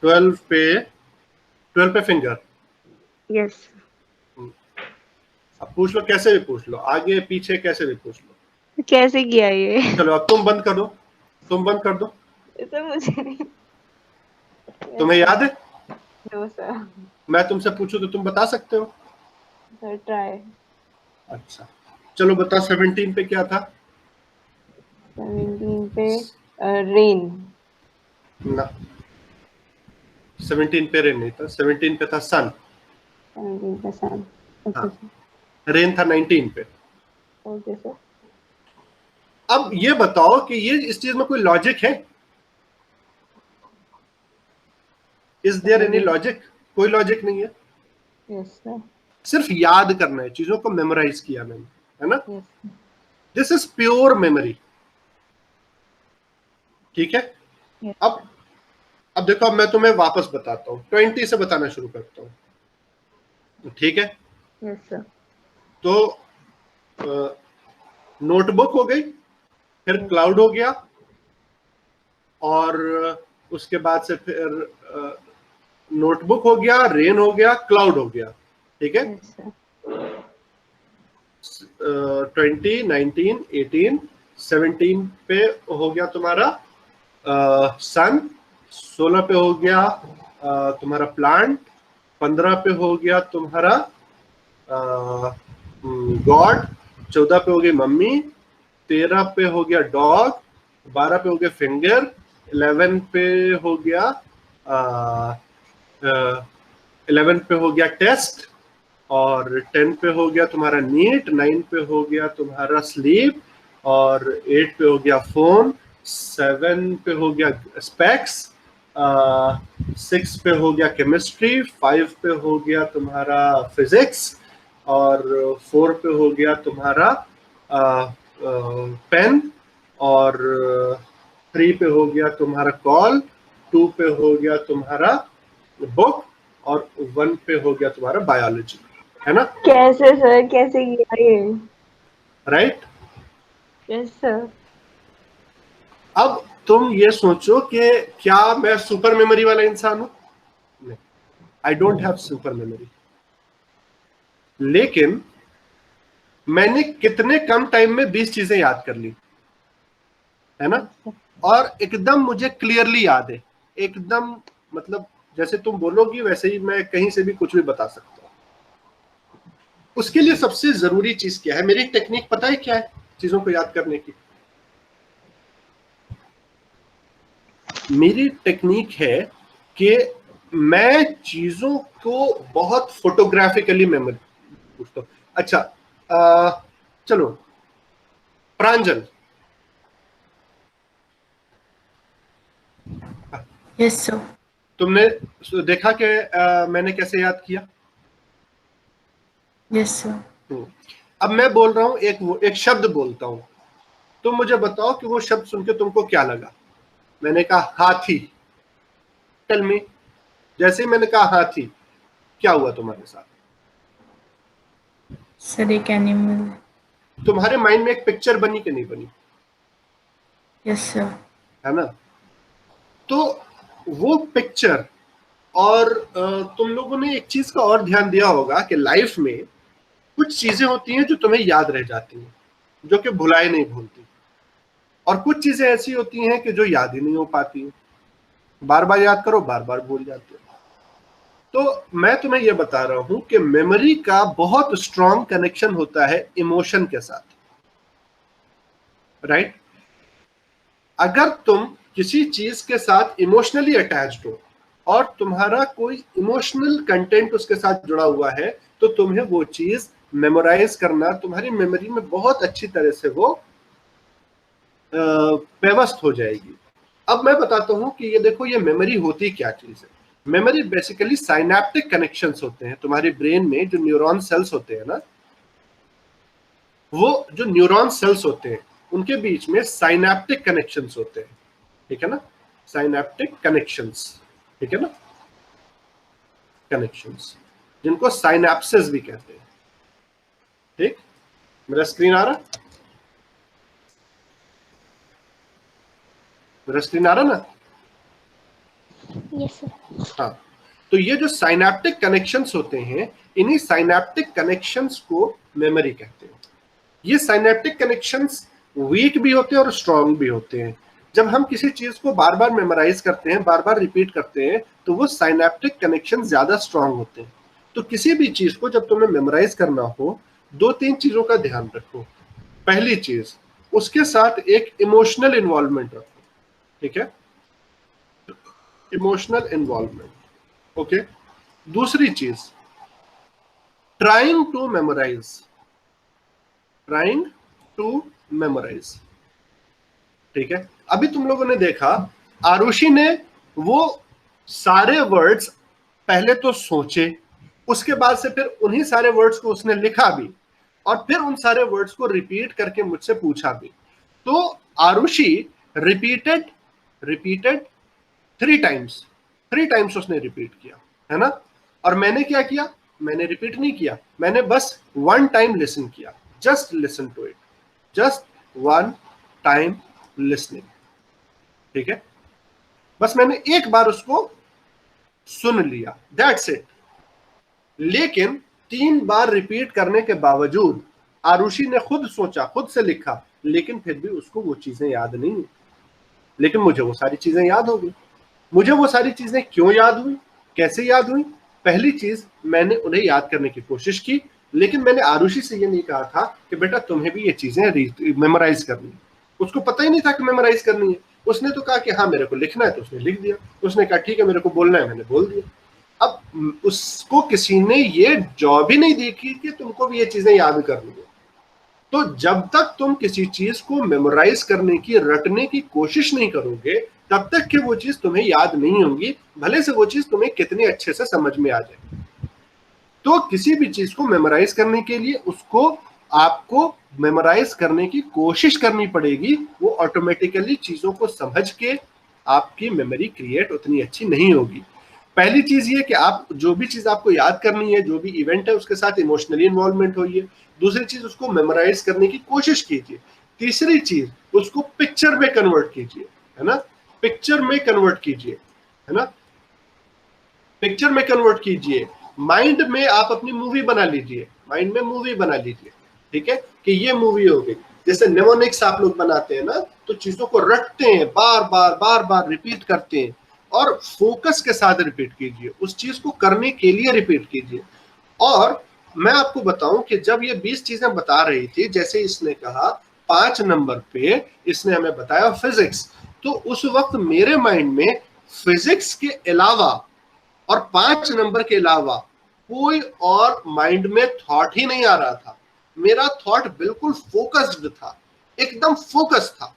12 पे फिंगर। यस। अब पूछ लो, कैसे भी पूछ लो, आगे पीछे कैसे भी पूछ लो। कैसे किया ये? चलो अब तुम बंद कर दो, तुम बंद कर दो। सर मुझे नहीं। तुम्हें याद है? No sir. मैं तुमसे पूछूं तो तुम बता सकते हो? Sir try. अच्छा चलो बताओ, 17 पे क्या था? 17 पे रेन। ना, 17 पे रेन नहीं था, 17 पे था सन। 17 पे सन। हाँ, रेन था 19 पे। Okay sir. अब ये बताओ कि ये इस चीज में कोई लॉजिक है? Is there any logic? कोई लॉजिक नहीं है। Yes sir. सिर्फ याद करना है, चीजों को मेमोराइज किया मैंने, है ना? Yes. This is pure memory. ठीक है, अब देखो, अब मैं तुम्हें वापस बताता हूँ, 20 से बताना शुरू करता हूँ। ठीक है, यस सर। तो नोटबुक हो गई, फिर क्लाउड हो गया, और उसके बाद से फिर नोटबुक हो गया, रेन हो गया, क्लाउड हो गया। ठीक है, 20, 19, 18, 17 पे हो गया तुम्हारा सन, 16 पे हो गया तुम्हारा प्लांट, 15 पे हो गया तुम्हारा गॉड, 14 पे हो गई मम्मी, 13 पे हो गया डॉग, 12 पे हो गया फिंगर, 11 पे हो गया 11 पे हो गया टेस्ट, और 10 पे हो गया तुम्हारा नीट, 9 पे हो गया तुम्हारा स्लीप, और 8 पे हो गया फोन, 7 पे हो गया स्पेक्स, 6 पे हो गया केमिस्ट्री, 5 पे हो गया तुम्हारा फिजिक्स, और 4 पे हो गया तुम्हारा पेन, और 3 पे हो गया तुम्हारा कॉल, 2 पे हो गया तुम्हारा बुक, और 1 पे हो गया तुम्हारा बायोलॉजी, है ना? कैसे सर, कैसे किया ये? राइट? Yes sir. अब तुम ये सोचो कि क्या मैं सुपर मेमोरी वाला इंसान हूं? नहीं, I don't have super memory, लेकिन मैंने कितने कम टाइम में 20 चीजें याद कर ली, है ना? और एकदम मुझे क्लियरली याद है, एकदम, मतलब जैसे तुम बोलोगी वैसे ही मैं कहीं से भी कुछ भी बता सकता हूं। उसके लिए सबसे जरूरी चीज क्या है? मेरी टेक्निक पता है क्या है चीजों को याद करने की? मेरी टेक्निक है कि मैं चीजों को बहुत फोटोग्राफिकली मेमोरी पूछता हूं। अच्छा, चलो, प्रांजल, यस सर। तुमने देखा कि मैंने कैसे याद किया? Yes sir. अब मैं बोल रहा हूं, एक शब्द बोलता हूं, तुम मुझे बताओ कि वो शब्द सुन के तुमको क्या लगा। मैंने कहा हाथी, टेल मी, जैसे ही मैंने कहा हाथी, क्या हुआ तुम्हारे साथ? सर एक एनिमल। तुम्हारे माइंड में एक पिक्चर बनी कि नहीं बनी? Yes sir. है ना? तो वो पिक्चर, और तुम लोगों ने एक चीज का और ध्यान दिया होगा कि लाइफ में कुछ चीजें होती हैं जो तुम्हें याद रह जाती हैं, जो कि भुलाए नहीं भूलती, और कुछ चीजें ऐसी होती हैं कि जो याद ही नहीं हो पाती, बार बार याद करो बार बार भूल जाते हो। तो मैं तुम्हें यह बता रहा हूं कि मेमोरी का बहुत स्ट्रॉन्ग कनेक्शन होता है इमोशन के साथ, राइट? अगर तुम किसी चीज के साथ इमोशनली अटैच्ड हो और तुम्हारा कोई इमोशनल कंटेंट उसके साथ जुड़ा हुआ है, तो तुम्हें वो चीज मेमोराइज करना तुम्हारी मेमोरी में बहुत अच्छी तरह से वो पेवस्त हो जाएगी। अब मैं बताता हूं कि ये देखो, ये मेमोरी होती क्या चीज है। मेमोरी बेसिकली साइनेप्टिक कनेक्शंस होते हैं तुम्हारे ब्रेन में, जो न्यूरॉन सेल्स होते हैं ना, वो जो न्यूरॉन सेल्स होते हैं उनके बीच में साइनेप्टिक कनेक्शंस होते हैं, ठीक है ना? साइनेप्टिक कनेक्शंस, ठीक है ना? कनेक्शंस, जिनको साइनेप्सिस भी कहते हैं, ठीक? मेरा स्क्रीन आ रहा? मेरा स्क्रीन आ रहा ना? Yes sir. हाँ, तो ये जो साइनेप्टिक कनेक्शंस होते हैं, इन्हीं साइनेप्टिक कनेक्शंस को मेमोरी कहते हैं। ये साइनेप्टिक कनेक्शंस वीक भी होते हैं और स्ट्रॉन्ग भी होते हैं। जब हम किसी चीज को बार बार मेमोराइज करते हैं, बार बार रिपीट करते हैं, तो वो साइनेप्टिक कनेक्शन ज्यादा स्ट्रॉन्ग होते हैं। तो किसी भी चीज को जब तुम्हें मेमोराइज करना हो, 2-3 चीजों का ध्यान रखो। पहली चीज, उसके साथ एक इमोशनल इन्वॉल्वमेंट रखो, ठीक है? Emotional involvement, okay? दूसरी चीज, trying to memorise, trying to memorise, ठीक है? अभी तुम लोगों ने देखा, आरुषि ने वो सारे वर्ड्स पहले तो सोचे, उसके बाद से फिर उन्हीं सारे वर्ड्स को उसने लिखा भी, और फिर उन सारे वर्ड्स को रिपीट करके मुझसे पूछा भी। तो आरुषि रिपीटेड 3 टाइम्स उसने रिपीट किया, है ना? और मैंने क्या किया? मैंने रिपीट नहीं किया, मैंने बस 1 टाइम लिसन किया। Just listen to it, just 1 time listening, ठीक है? बस मैंने एक बार उसको सुन लिया, दैट्स इट। लेकिन 3 बार रिपीट करने के बावजूद आरुषि ने खुद सोचा, खुद से लिखा, लेकिन फिर भी उसको वो चीजें याद नहीं है। लेकिन मुझे वो सारी चीजें याद हो गई। मुझे वो सारी चीजें क्यों याद हुई, कैसे याद हुई? पहली चीज, मैंने उन्हें याद करने की कोशिश की, लेकिन मैंने आरुषि से ये नहीं कहा था कि बेटा तुम्हें भी ये चीजें मेमोराइज करनी है। उसको पता ही नहीं था कि मेमोराइज करनी है। उसने तो कहा कि हाँ मेरे को लिखना है, तो उसने लिख दिया। उसने कहा ठीक है मेरे को बोलना है, मैंने बोल दिया। अब उसको किसी ने ये जॉब ही नहीं दी कि तुमको भी ये चीजें याद करनी है। तो जब तक तुम किसी चीज को मेमोराइज करने की, रटने की कोशिश नहीं करोगे, तब तक कि वो चीज तुम्हें याद नहीं होगी, भले से वो चीज तुम्हें कितनी अच्छे से समझ में आ जाए। तो किसी भी चीज को मेमोराइज करने के लिए उसको आपको मेमोराइज करने की कोशिश करनी पड़ेगी। वो ऑटोमेटिकली चीजों को समझ के आपकी मेमोरी क्रिएट उतनी अच्छी नहीं होगी। पहली चीज ये कि आप जो भी चीज आपको याद करनी है, जो भी इवेंट है, उसके साथ इमोशनली इन्वॉल्वमेंट होइए। दूसरी चीज, उसको मेमोराइज करने की कोशिश कीजिए। तीसरी चीज, उसको पिक्चर में कन्वर्ट कीजिए, है ना, पिक्चर में कन्वर्ट कीजिए, है ना, पिक्चर में कन्वर्ट कीजिए। माइंड में आप अपनी मूवी बना लीजिए, माइंड में मूवी बना लीजिए, ठीक है, कि ये मूवी हो गई। जैसे नेमोनिक्स आप लोग बनाते हैं ना, तो चीजों को रटते हैं, बार बार रिपीट करते हैं, और फोकस के साथ रिपीट कीजिए, उस चीज को करने के लिए रिपीट कीजिए। और मैं आपको बताऊं कि जब ये 20 चीजें बता रही थी, जैसे इसने कहा 5 नंबर पे इसने हमें बताया फिजिक्स, तो उस वक्त मेरे माइंड में फिजिक्स के अलावा और 5 नंबर के अलावा कोई और माइंड में थॉट ही नहीं आ रहा था। मेरा थॉट बिल्कुल फोकस्ड था, एकदम फोकस था।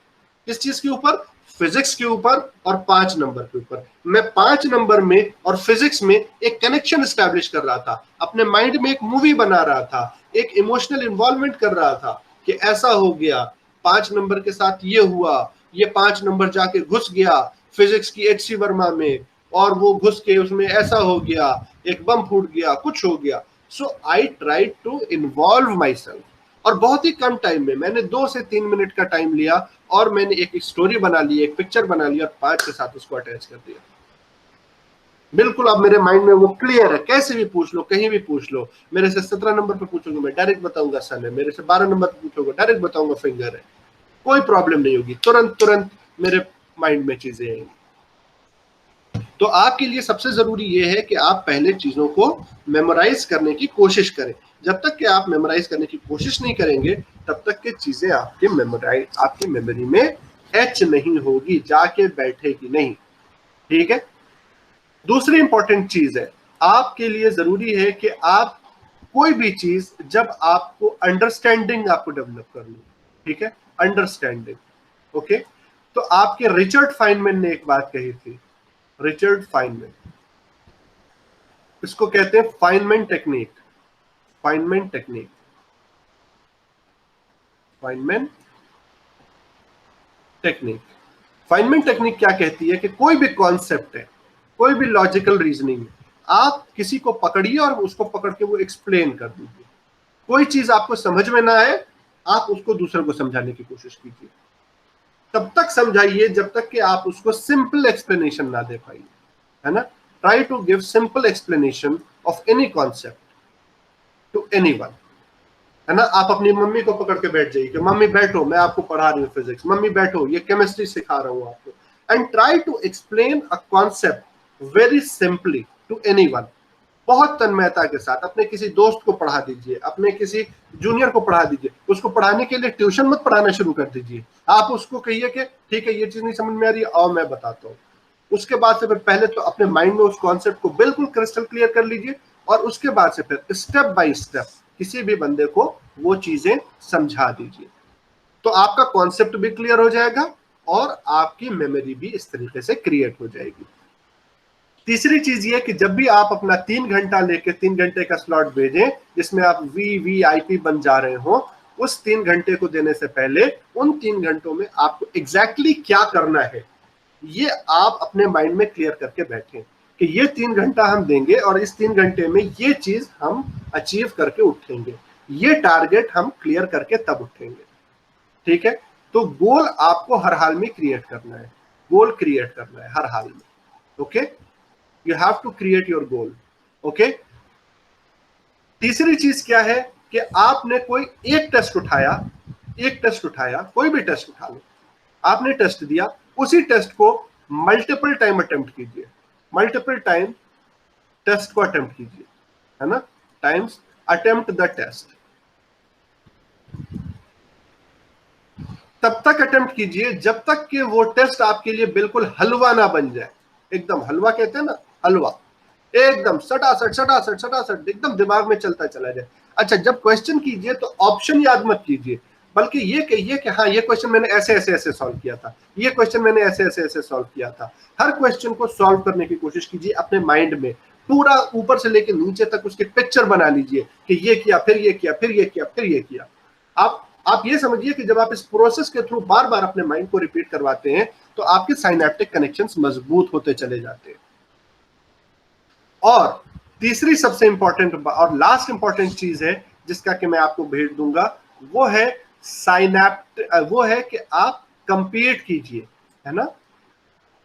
किस चीज के ऊपर? फिजिक्स के ऊपर और 5 नंबर के ऊपर। मैं 5 नंबर में और फिजिक्स में एक कनेक्शन एस्टैब्लिश कर रहा था, अपने माइंड में एक मूवी बना रहा था, एक इमोशनल इन्वॉल्वमेंट कर रहा था कि ऐसा हो गया, 5 नंबर के साथ ये हुआ, ये 5 नंबर जाके घुस गया फिजिक्स की एच सी वर्मा में, और वो घुस के उसमें ऐसा हो गया, एक बम फूट गया, कुछ हो गया। So I tried to involve myself, और बहुत ही कम टाइम में मैंने 2 से 3 मिनट का टाइम लिया और मैंने एक स्टोरी बना ली, एक पिक्चर बना ली और 5 के साथ उसको अटैच कर दिया। बिल्कुल अब मेरे माइंड में वो क्लियर है। कैसे भी पूछ लो, कहीं भी पूछ लो, मेरे से 17 नंबर पे पूछोगे मैं डायरेक्ट बताऊंगा सन है, मेरे से 12 नंबर पे पूछोगे डायरेक्ट बताऊंगा फिंगर है। कोई प्रॉब्लम नहीं होगी, तुरंत मेरे माइंड में चीजें आएंगी। तो आपके लिए सबसे जरूरी ये है कि आप पहले चीजों को मेमोराइज करने की कोशिश करें। जब तक कि आप मेमोराइज करने की कोशिश नहीं करेंगे, तब तक के चीजें आपकी मेमोरी में एच नहीं होगी, जाके बैठेगी नहीं, ठीक है। दूसरी इंपॉर्टेंट चीज है, आपके लिए जरूरी है कि आप कोई भी चीज, जब आपको अंडरस्टैंडिंग आपको डेवलप करनी, ठीक है, अंडरस्टैंडिंग, ओके। तो आपके रिचर्ड फाइनमैन ने एक बात कही थी, रिचर्ड फाइनमैन, इसको कहते हैं Feynman technique. Feynman technique, Feynman technique. Feynman technique क्या कहती है कि कोई भी कॉन्सेप्ट है, कोई भी लॉजिकल रीजनिंग है, आप किसी को पकड़िए और उसको पकड़ के वो एक्सप्लेन कर दीजिए। कोई चीज आपको समझ में ना आए, आप उसको दूसरे को समझाने की कोशिश कीजिए। तब तक समझाइए जब तक कि आप उसको सिंपल एक्सप्लेनेशन ना दे पाइए, है ना। Try to give simple explanation of any concept to anyone, है ना। आप अपनी मम्मी को पकड़ के बैठ जाइए कि मम्मी बैठो, मैं आपको पढ़ा रही हूँ फिजिक्स, मम्मी बैठो ये केमिस्ट्री सिखा रहा हूँ आपको, and try to explain a concept very simply to anyone. बहुत तन्मयता के साथ अपने किसी दोस्त को पढ़ा दीजिए, अपने किसी जूनियर को पढ़ा दीजिए। उसको पढ़ाने के लिए ट्यूशन मत पढ़ाना शुरू कर दीजिए। आप उसको कहिए कि ठीक है ये चीज नहीं समझ में आ रही है, आओ मैं बताता हूँ। उसके बाद से फिर पहले तो अपने माइंड में उस कॉन्सेप्ट को बिल्कुल क्रिस्टल क्लियर कर लीजिए, और उसके बाद से फिर स्टेप बाय स्टेप किसी भी बंदे को वो चीजें समझा दीजिए। तो आपका कॉन्सेप्ट भी क्लियर हो जाएगा और आपकी मेमोरी भी इस तरीके से क्रिएट हो जाएगी। तीसरी चीज ये कि जब भी आप अपना 3 घंटा लेके 3 घंटे का स्लॉट भेजें जिसमें आप VVIP बन जा रहे हो, उस 3 घंटे को देने से पहले उन 3 घंटों में आपको एग्जैक्टली क्या करना है ये आप अपने माइंड में क्लियर करके बैठें कि ये 3 घंटा हम देंगे और इस 3 घंटे में ये चीज हम अचीव करके उठेंगे, ये टारगेट हम क्लियर करके तब उठेंगे, ठीक है। तो गोल आपको हर हाल में क्रिएट करना है, गोल क्रिएट करना है हर हाल में, okay. You have to create your goal, okay. तीसरी चीज क्या है कि आपने कोई एक टेस्ट उठाया एक टेस्ट उठाया, कोई भी टेस्ट उठा लो, आपने टेस्ट दिया, उसी टेस्ट को मल्टीपल टाइम अटेम्प्ट कीजिए, मल्टीपल टाइम टेस्ट को अटेम्प्ट कीजिए, है ना, टाइम्स अटेम्प्ट द टेस्ट। तब तक अटेम्प्ट कीजिए जब तक कि वो टेस्ट आपके लिए बिल्कुल हलवा ना बन जाए। एकदम हलवा कहते हैं ना, हलवा, एकदम सटासट सटासट सटासट एकदम दिमाग में चलता चला जाए। अच्छा, जब क्वेश्चन कीजिए तो ऑप्शन याद मत कीजिए, बल्कि ये कहिए कि हाँ ये क्वेश्चन मैंने ऐसे ऐसे ऐसे सॉल्व किया था, ये क्वेश्चन मैंने ऐसे ऐसे ऐसे सॉल्व किया था। हर क्वेश्चन को सॉल्व करने की कोशिश कीजिए अपने माइंड में, पूरा ऊपर से लेकर नीचे तक उसकी पिक्चर बना लीजिए कि ये किया, फिर ये किया, फिर ये किया, फिर ये किया। आप ये समझिए कि जब आप इस प्रोसेस के थ्रू बार बार अपने माइंड को रिपीट करवाते हैं तो आपके साइनेप्टिक कनेक्शंस मजबूत होते चले जाते हैं। और तीसरी सबसे इंपॉर्टेंट और लास्ट इंपॉर्टेंट चीज है जिसका कि मैं आपको भेज दूंगा, वो है वो है कि आप कंपीट कीजिए, है ना,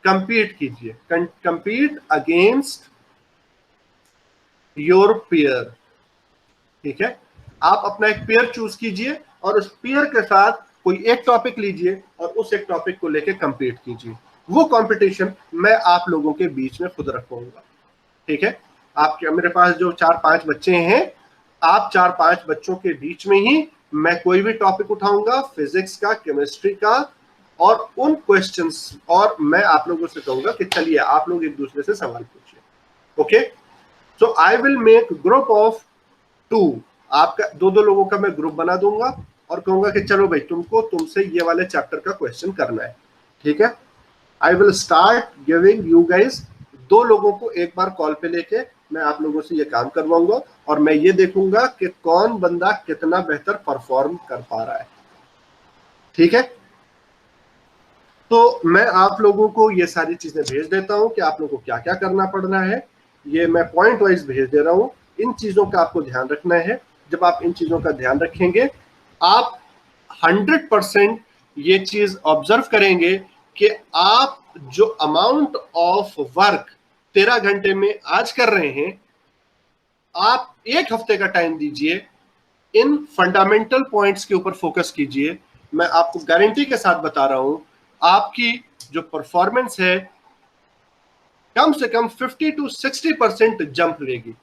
कंपीट कीजिए, कंपीट अगेंस्ट योर पेयर। ठीक है, आप अपना एक पेयर चूज कीजिए और उस पेयर के साथ कोई एक टॉपिक लीजिए और उस एक टॉपिक को लेके कंपीट कीजिए। वो कंपटीशन मैं आप लोगों के बीच में खुद रखूंगा। ठीक है, आपके मेरे पास जो 4-5 बच्चे हैं, आप 4-5 बच्चों के बीच में ही मैं कोई भी टॉपिक उठाऊंगा, फिजिक्स का, केमिस्ट्री का, और उन क्वेश्चंस, और मैं आप लोगों से कहूंगा कि चलिए आप लोग एक दूसरे से सवाल पूछिए। Okay, so I will make group of 2, आपका 2-2 लोगों का मैं ग्रुप बना दूंगा और कहूंगा कि चलो भाई तुमसे ये वाले चैप्टर का क्वेश्चन करना है। ठीक है, I will start giving you guys, 2 लोगों को एक बार कॉल पे लेके मैं आप लोगों से ये काम करवाऊंगा और मैं ये देखूंगा कि कौन बंदा कितना बेहतर परफॉर्म कर पा रहा है। ठीक है, तो मैं आप लोगों को ये सारी चीजें भेज देता हूं कि आप लोगों को क्या क्या करना पड़ना है, ये मैं पॉइंट वाइज भेज दे रहा हूं। इन चीजों का आपको ध्यान रखना है। जब आप इन चीजों का ध्यान रखेंगे, आप 100% ये चीज ऑब्जर्व करेंगे कि आप जो अमाउंट ऑफ वर्क 13 घंटे में आज कर रहे हैं, आप 1 हफ्ते का टाइम दीजिए, इन फंडामेंटल पॉइंट्स के ऊपर फोकस कीजिए। मैं आपको गारंटी के साथ बता रहा हूं, आपकी जो परफॉर्मेंस है कम से कम 50 to 60% जंप लेगी।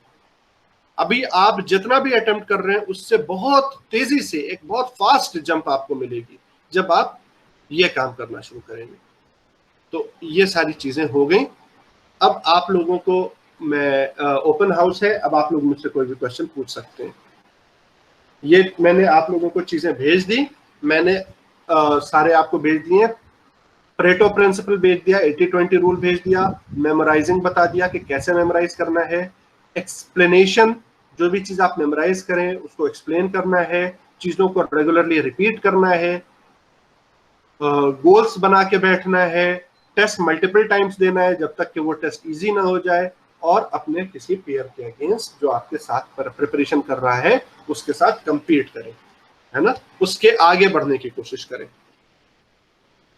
अभी आप जितना भी अटेम्प्ट कर रहे हैं उससे बहुत तेजी से एक बहुत फास्ट जंप आपको मिलेगी जब आप ये काम करना शुरू करेंगे। तो ये सारी चीजें हो गई। अब आप लोगों को मैं ओपन हाउस है, अब आप लोग मुझसे कोई भी क्वेश्चन पूछ सकते हैं। ये मैंने आप लोगों को चीजें भेज दी, मैंने सारे आपको भेज दिए। परेटो प्रिंसिपल भेज दिया, 80-20 रूल भेज दिया, मेमोराइजिंग बता दिया कि कैसे मेमोराइज करना है, एक्सप्लेनेशन, जो भी चीज आप मेमोराइज करें उसको एक्सप्लेन करना है, चीजों को रेगुलरली रिपीट करना है, गोल्स बना के बैठना है, टेस्ट मल्टीपल टाइम्स देना है जब तक कि वो टेस्ट इजी ना हो जाए, और अपने किसी पेयर के अगेंस्ट जो आपके साथ प्रिपरेशन कर रहा है उसके साथ कंपीट करें, है ना, उसके आगे बढ़ने की कोशिश करें।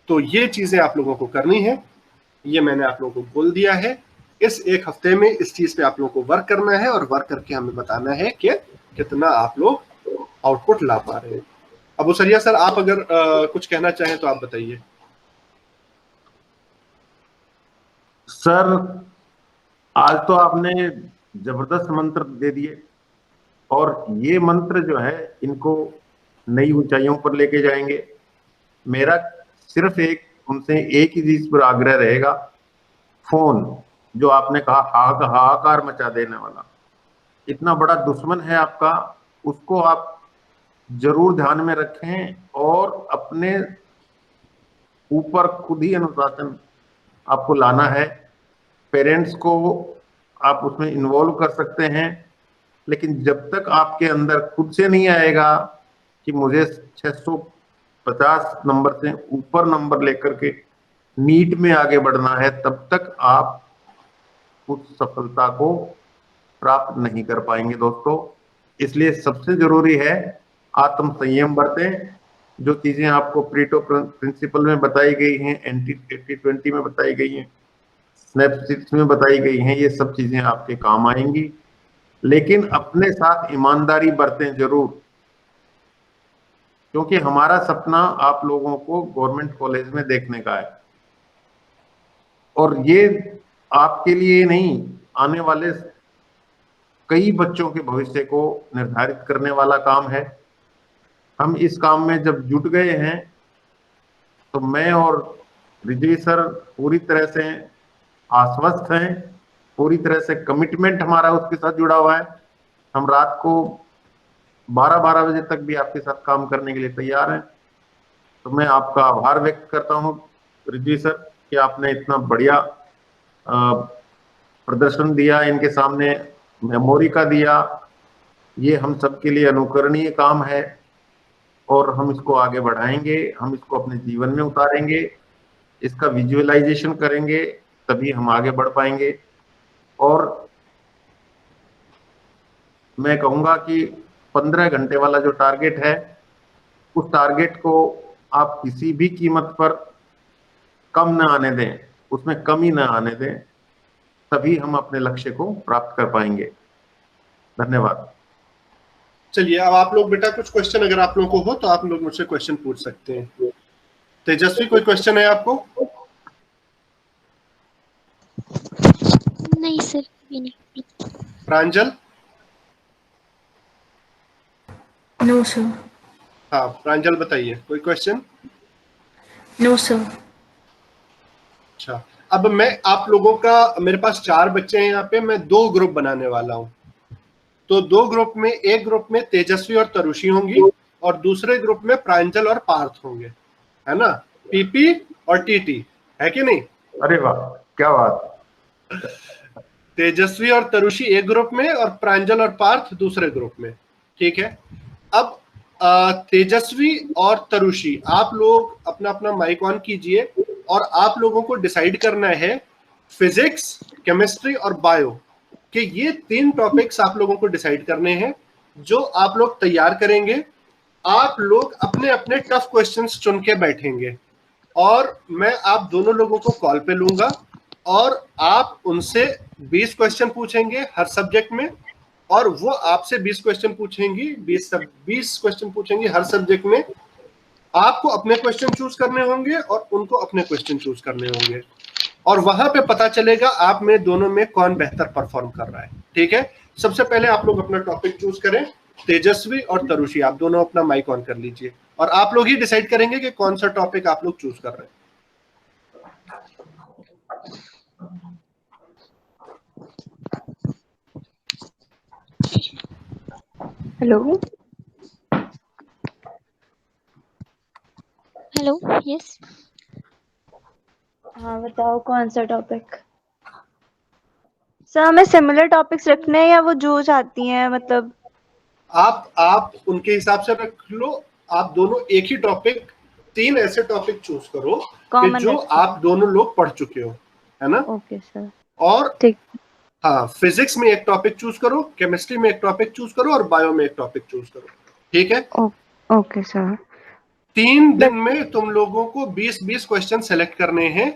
तो ये चीजें आप लोगों को करनी है, ये मैंने आप लोगों को बोल दिया है। इस 1 हफ्ते में इस चीज पे आप लोगों को वर्क करना है और वर्क करके हमें बताना है कि कितना आप लोग आउटपुट ला पा रहे हैं। अबू सरिया सर, आप अगर कुछ कहना चाहें तो आप बताइए। सर, आज तो आपने जबरदस्त मंत्र दे दिए और ये मंत्र जो है इनको नई ऊंचाइयों पर लेके जाएंगे। मेरा सिर्फ उनसे एक ही चीज पर आग्रह रहेगा, फोन जो आपने कहा हाहाकार मचा देने वाला, इतना बड़ा दुश्मन है आपका, उसको आप जरूर ध्यान में रखें और अपने ऊपर खुद ही अनुशासन आपको लाना है। पेरेंट्स को आप उसमें इन्वॉल्व कर सकते हैं, लेकिन जब तक आपके अंदर खुद से नहीं आएगा कि मुझे 650 नंबर से ऊपर नंबर लेकर के नीट में आगे बढ़ना है, तब तक आप उस सफलता को प्राप्त नहीं कर पाएंगे दोस्तों। इसलिए सबसे जरूरी है आत्म संयम बरतें। जो चीजें आपको परेटो प्रिंसिपल में बताई गई हैं, 80-20 में बताई गई हैं, स्नैपशिट्स में बताई गई हैं, ये सब चीजें आपके काम आएंगी, लेकिन अपने साथ ईमानदारी बरतें जरूर। क्योंकि हमारा सपना आप लोगों को गवर्नमेंट कॉलेज में देखने का है, और ये आपके लिए नहीं, आने वाले कई बच्चों के भविष्य को निर्धारित करने वाला काम है। हम इस काम में जब जुट गए हैं तो मैं और विजय सर पूरी तरह से आश्वस्त हैं, पूरी तरह से कमिटमेंट हमारा उसके साथ जुड़ा हुआ है। हम रात को 12-12 बजे तक भी आपके साथ काम करने के लिए तैयार हैं। तो मैं आपका आभार व्यक्त करता हूं रिजवी सर कि आपने इतना बढ़िया प्रदर्शन दिया, इनके सामने मेमोरी का दिया। ये हम सबके लिए अनुकरणीय काम है और हम इसको आगे बढ़ाएंगे, हम इसको अपने जीवन में उतारेंगे, इसका विजुअलाइजेशन करेंगे, तभी हम आगे बढ़ पाएंगे। और मैं कहूंगा कि 15 घंटे वाला जो टारगेट है, उस टारगेट को आप किसी भी कीमत पर कम न आने दें, उसमें कमी न आने दें, तभी हम अपने लक्ष्य को प्राप्त कर पाएंगे। धन्यवाद। चलिए, अब आप लोग बेटा कुछ क्वेश्चन अगर आप लोगों को हो तो आप लोग मुझसे क्वेश्चन पूछ सकते हैं। तेजस्वी, कोई क्वेश्चन है आपको? नहीं सर, ये नहीं। प्रांजल? No sir. हाँ प्रांजल बताइए, कोई क्वेश्चन? No sir. अच्छा, अब मैं आप लोगों का, मेरे पास 4 बच्चे हैं यहाँ पे, मैं 2 ग्रुप बनाने वाला हूँ। तो 2 ग्रुप में, एक ग्रुप में तेजस्वी और तरुषी होंगी और दूसरे ग्रुप में प्रांजल और पार्थ होंगे, है ना? पीपी और टीटी, है कि नहीं? अरे वाह, क्या बात। तेजस्वी और तरुषी एक ग्रुप में और प्रांजल और पार्थ दूसरे ग्रुप में, ठीक है? अब तेजस्वी और तरुषी, आप लोग अपना अपना माइक ऑन कीजिए और आप लोगों को डिसाइड करना है फिजिक्स, केमिस्ट्री और बायो कि ये 3 टॉपिक्स आप लोगों को डिसाइड करने हैं, जो आप लोग तैयार करेंगे। आप लोग अपने अपने टफ क्वेश्चंस चुन के बैठेंगे और मैं आप दोनों लोगों को कॉल पे लूंगा और आप उनसे 20 क्वेश्चन पूछेंगे हर सब्जेक्ट में, और वो आपसे 20 क्वेश्चन पूछेंगी, 20 क्वेश्चन पूछेंगी हर सब्जेक्ट में। आपको अपने क्वेश्चन चूज करने होंगे और उनको अपने क्वेश्चन चूज करने होंगे, और वहां पे पता चलेगा आप में दोनों में कौन बेहतर परफॉर्म कर रहा है, ठीक है? सबसे पहले आप लोग अपना टॉपिक चूज करें। तेजस्वी और तरुषी, आप दोनों अपना माइक ऑन कर लीजिए और आप लोग ही डिसाइड करेंगे कि कौन सा टॉपिक आप लोग चूज कर रहे हैं। Hello hello, yes. हाँ बताओ, कौन सा टॉपिक? सर हमें सिमिलर टॉपिक्स रखने हैं या वो जो चाहती हैं, मतलब? आप उनके हिसाब से रख लो। आप दोनों एक ही टॉपिक, 3 ऐसे टॉपिक चूज करो कि जो आप दोनों लोग पढ़ चुके हो, है ना? Okay sir. और ठीक। हाँ, फिजिक्स में एक टॉपिक चूज करो, केमिस्ट्री में एक टॉपिक चूज करो और बायो में एक टॉपिक चूज करो, ठीक है? Okay sir. 3 दिन में तुम लोगों को 20-20 क्वेश्चन सेलेक्ट करने हैं।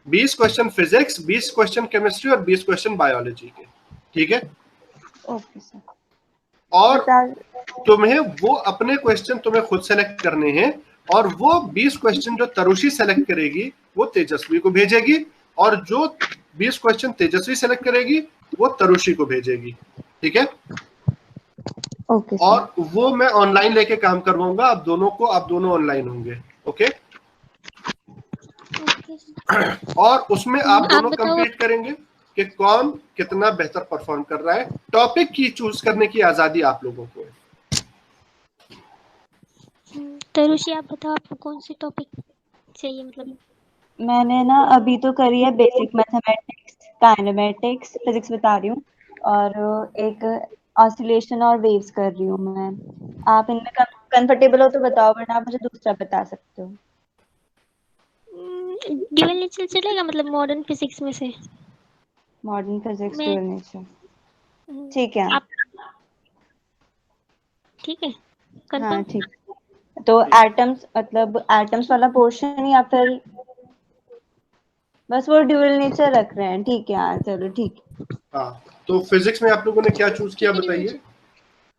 20 क्वेश्चन फिजिक्स, 20 क्वेश्चन केमिस्ट्री और 20 क्वेश्चन बायोलॉजी के, ठीक है? Okay sir. और तुम्हें वो अपने क्वेश्चन तुम्हें खुद सेलेक्ट करने हैं, और वो 20 क्वेश्चन जो तरुषी सेलेक्ट करेगी वो तेजस्वी को भेजेगी, और जो 20 क्वेश्चन तेजस्वी सेलेक्ट करेगी वो तरुषी को भेजेगी, ठीक है? Okay sir. और वो मैं ऑनलाइन लेके काम करवाऊंगा आप दोनों को, आप दोनों ऑनलाइन होंगे, ओके? और उसमें आप दोनों कंप्लीट करेंगे कि कौन कितना बेहतर परफॉर्म कर रहा है। टॉपिक की चूज करने की आजादी आप लोगों को है। तरुषी, आप बताओ आपको कौन सी टॉपिक चाहिए? मतलब मैंने ना अभी तो करी है बेसिक मैथमेटिक्स, काइनेमेटिक्स, फिजिक्स बता रही हूँ, और एक ऑसिलेशन और वेव्स कर रही हूँ मैं। आप इनमें कंफर्टेबल हो तो बताओ, वरना आप मुझे दूसरा बता सकते हो। ड्यूअल नेचर चलेगा, मतलब मॉडर्न फिजिक्स में से? मॉडर्न फिजिक्स, ड्यूअल नेचर, ठीक है? ठीक है, हाँ ठीक। तो एटम्स, मतलब एटम्स वाला पोर्शन, या फिर बस वो ड्यूअल नेचर रख रहे हैं? ठीक है यार, चलो ठीक है। हाँ, तो फिजिक्स में आप लोगों ने क्या चूज किया बताइए?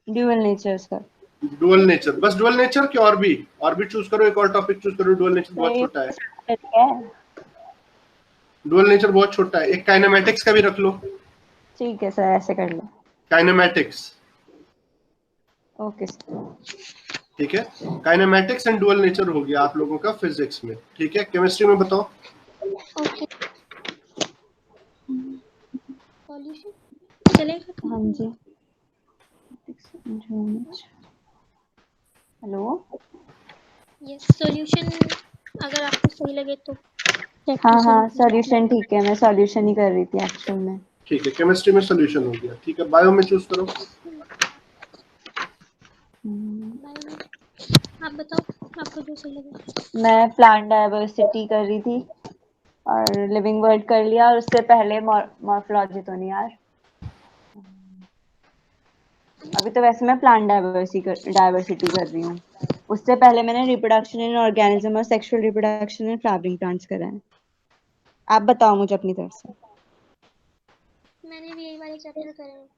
Dual nature sir. Dual nature, बस डुअल नेचर के और भी चूज करो, एक और टॉपिक चूज करो। डुअल नेचर बहुत छोटा है, डुअल नेचर बहुत छोटा है। एक काइनेमैटिक्स का भी रख लो। ठीक है सर, ऐसे कर लो। Kinematics, okay sir. ठीक है। काइनेमैटिक्स एंड डुअल नेचर हो गया आप लोगों का फिजिक्स में, ठीक है। केमिस्ट्री में बताओ। ओके, सॉल्यूशन चलेगा? हाँ जी। हेलो। यस, सॉल्यूशन अगर आपको सही लगे तो। हाँ, सॉल्यूशन ठीक है, मैं सॉल्यूशन ही कर रही थी एक्चुअल में। ठीक है, केमिस्ट्री में सॉल्यूशन हो गया, ठीक है। बायो में चूज करो। आप बताओ, आपको जो सही लगे। मैं प्लांट डायवर्सिटी कर रही थी और लिविंग वर्ल्ड कर लिया, और उससे पहले मॉर्फोलॉजी तो नहीं यार, अभी तो वैसे मैं प्लांट डायवर्सिटी कर रही हूँ। उससे पहले मैंने रिप्रोडक्शन इन ऑर्गेनिज्म और sexual reproduction in flowering plants करा है। आप बताओ मुझे अपनी तरफ से। मैंने भी यही वाले चैप्टर करे हैं।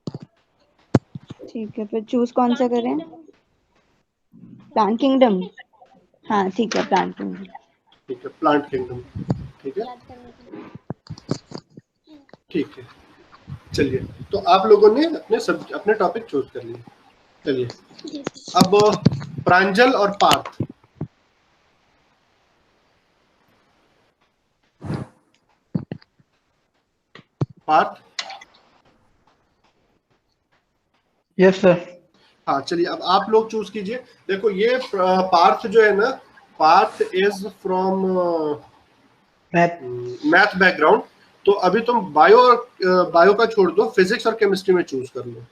ठीक है, फिर चूज कौन सा करें? Plant kingdom, kingdom. हाँ ठीक है, प्लांट किंगडम। ठीक है, प्लांट किंगडम, ठीक है, याद करने के लिए। ठीक है। चलिए, तो आप लोगों ने अपने टॉपिक चूज कर लिए। चलिए, जी अब प्रांजल और पार्थ। Partha, yes sir. हाँ चलिए, अब आप लोग चूज कीजिए। देखो ये पार्थ जो है ना, Parth is from math. Math background. तो अभी तुम बायो का छोड़ दो, फिजिक्स और केमिस्ट्री में चूज कर लो।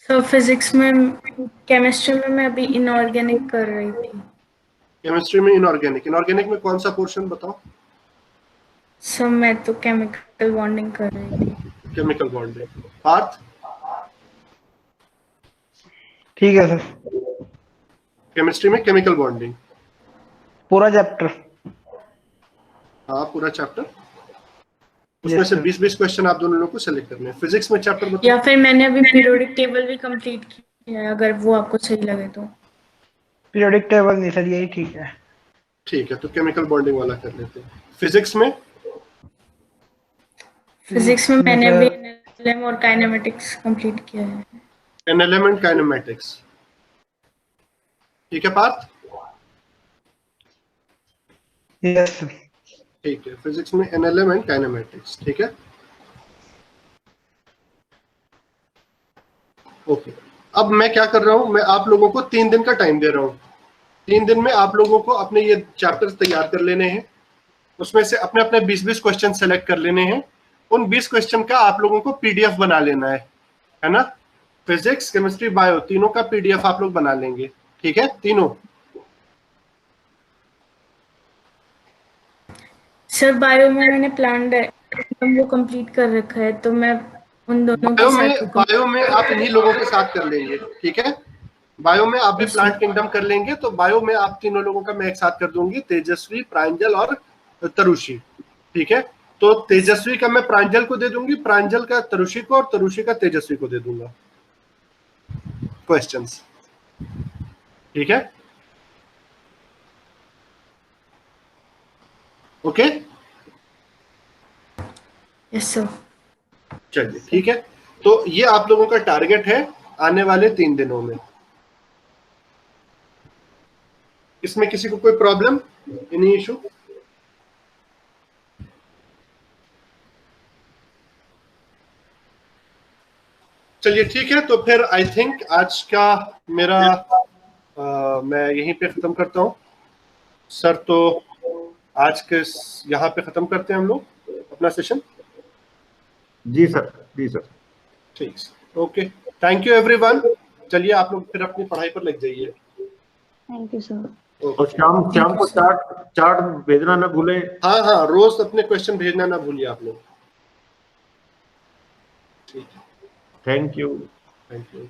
सर फिजिक्स में, केमिस्ट्री में मैं अभी इनऑर्गेनिक कर रही थी। केमिस्ट्री में इनऑर्गेनिक, इनऑर्गेनिक में कौन सा पोर्शन बताओ। सर मैं तो केमिकल बॉन्डिंग कर रही थी। Chemical bonding. पार्थ, ठीक है सर। केमिस्ट्री में केमिकल बॉन्डिंग, पूरा चैप्टर। हाँ पूरा चैप्टर। उसमें यस से सर। 20-20 क्वेश्चन आप दोनों लोगों को सेलेक्ट करने हैं। फिजिक्स में चैप्टर बताओ। या फिर मैंने अभी पीरियोडिक टेबल भी कंप्लीट किया है, अगर वो आपको सही लगे तो। पीरियोडिक टेबल नहीं सर, यही ठीक है। ठीक है, तो केमिकल बॉन्डिंग वाला कर लेते हैं। फिजिक्स में, फिजिक्स में मैंने अभी सर एनएलएम और काइनेमेटिक्स कंप्लीट किया है। एनएलएम एंड काइनेमेटिक्स, ठीक है पार्थ। Yes sir. ठीक है, फिजिक्स में एनएलएम एंड काइनेमेटिक्स, ठीक है, ओके। अब मैं क्या कर रहा हूं, मैं आप लोगों को 3 दिन का टाइम दे रहा हूं। 3 दिन में आप लोगों को अपने ये चैप्टर्स तैयार कर लेने हैं। उसमें से अपने अपने 20-20 क्वेश्चन सेलेक्ट कर लेने हैं। उन 20 क्वेश्चन का आप लोगों को पीडीएफ बना लेना है ना। फिजिक्स, केमिस्ट्री, बायो तीनों का पीडीएफ आप लोग बना लेंगे, ठीक है, तीनों। सर बायो में मैंने प्लान वो कंप्लीट कर रखा है, तो मैं उन दोनों के साथ ही बायो में आप इन्हीं लोगों के साथ कर लेंगे, ठीक है। बायो में आप भी प्लांट किंगडम कर लेंगे, तो बायो में आप तीनों लोगों का मैं एक साथ कर दूंगी, तेजस्वी, प्रांजल और तरुषि, ठीक है। तो तेजस्वी का मैं प्रांजल को दे दूंगी, प्रांजल का तरुषि को, और तरुषि का तेजस्वी को दे दूंगा क्वेश्चंस, ठीक है, ओके। Yes sir. चलिए ठीक है, तो ये आप लोगों का टारगेट है आने वाले 3 दिनों में। इसमें किसी को कोई प्रॉब्लम, एनी इशू? चलिए ठीक है, तो फिर आई थिंक आज का मेरा मैं यहीं पे खत्म करता हूँ सर। तो आज के यहाँ पे खत्म करते हैं हम लोग अपना सेशन। जी सर, जी सर। ठीक, ओके, थैंक यू एवरीवन। चलिए आप लोग फिर अपनी पढ़ाई पर लग जाइए। Thank you sir. और शाम शाम को चार्ट चार्ट भेजना ना भूलें। हाँ हाँ, रोज अपने क्वेश्चन भेजना ना भूलिए आप लोग, ठीक है, थैंक यू। Thank you.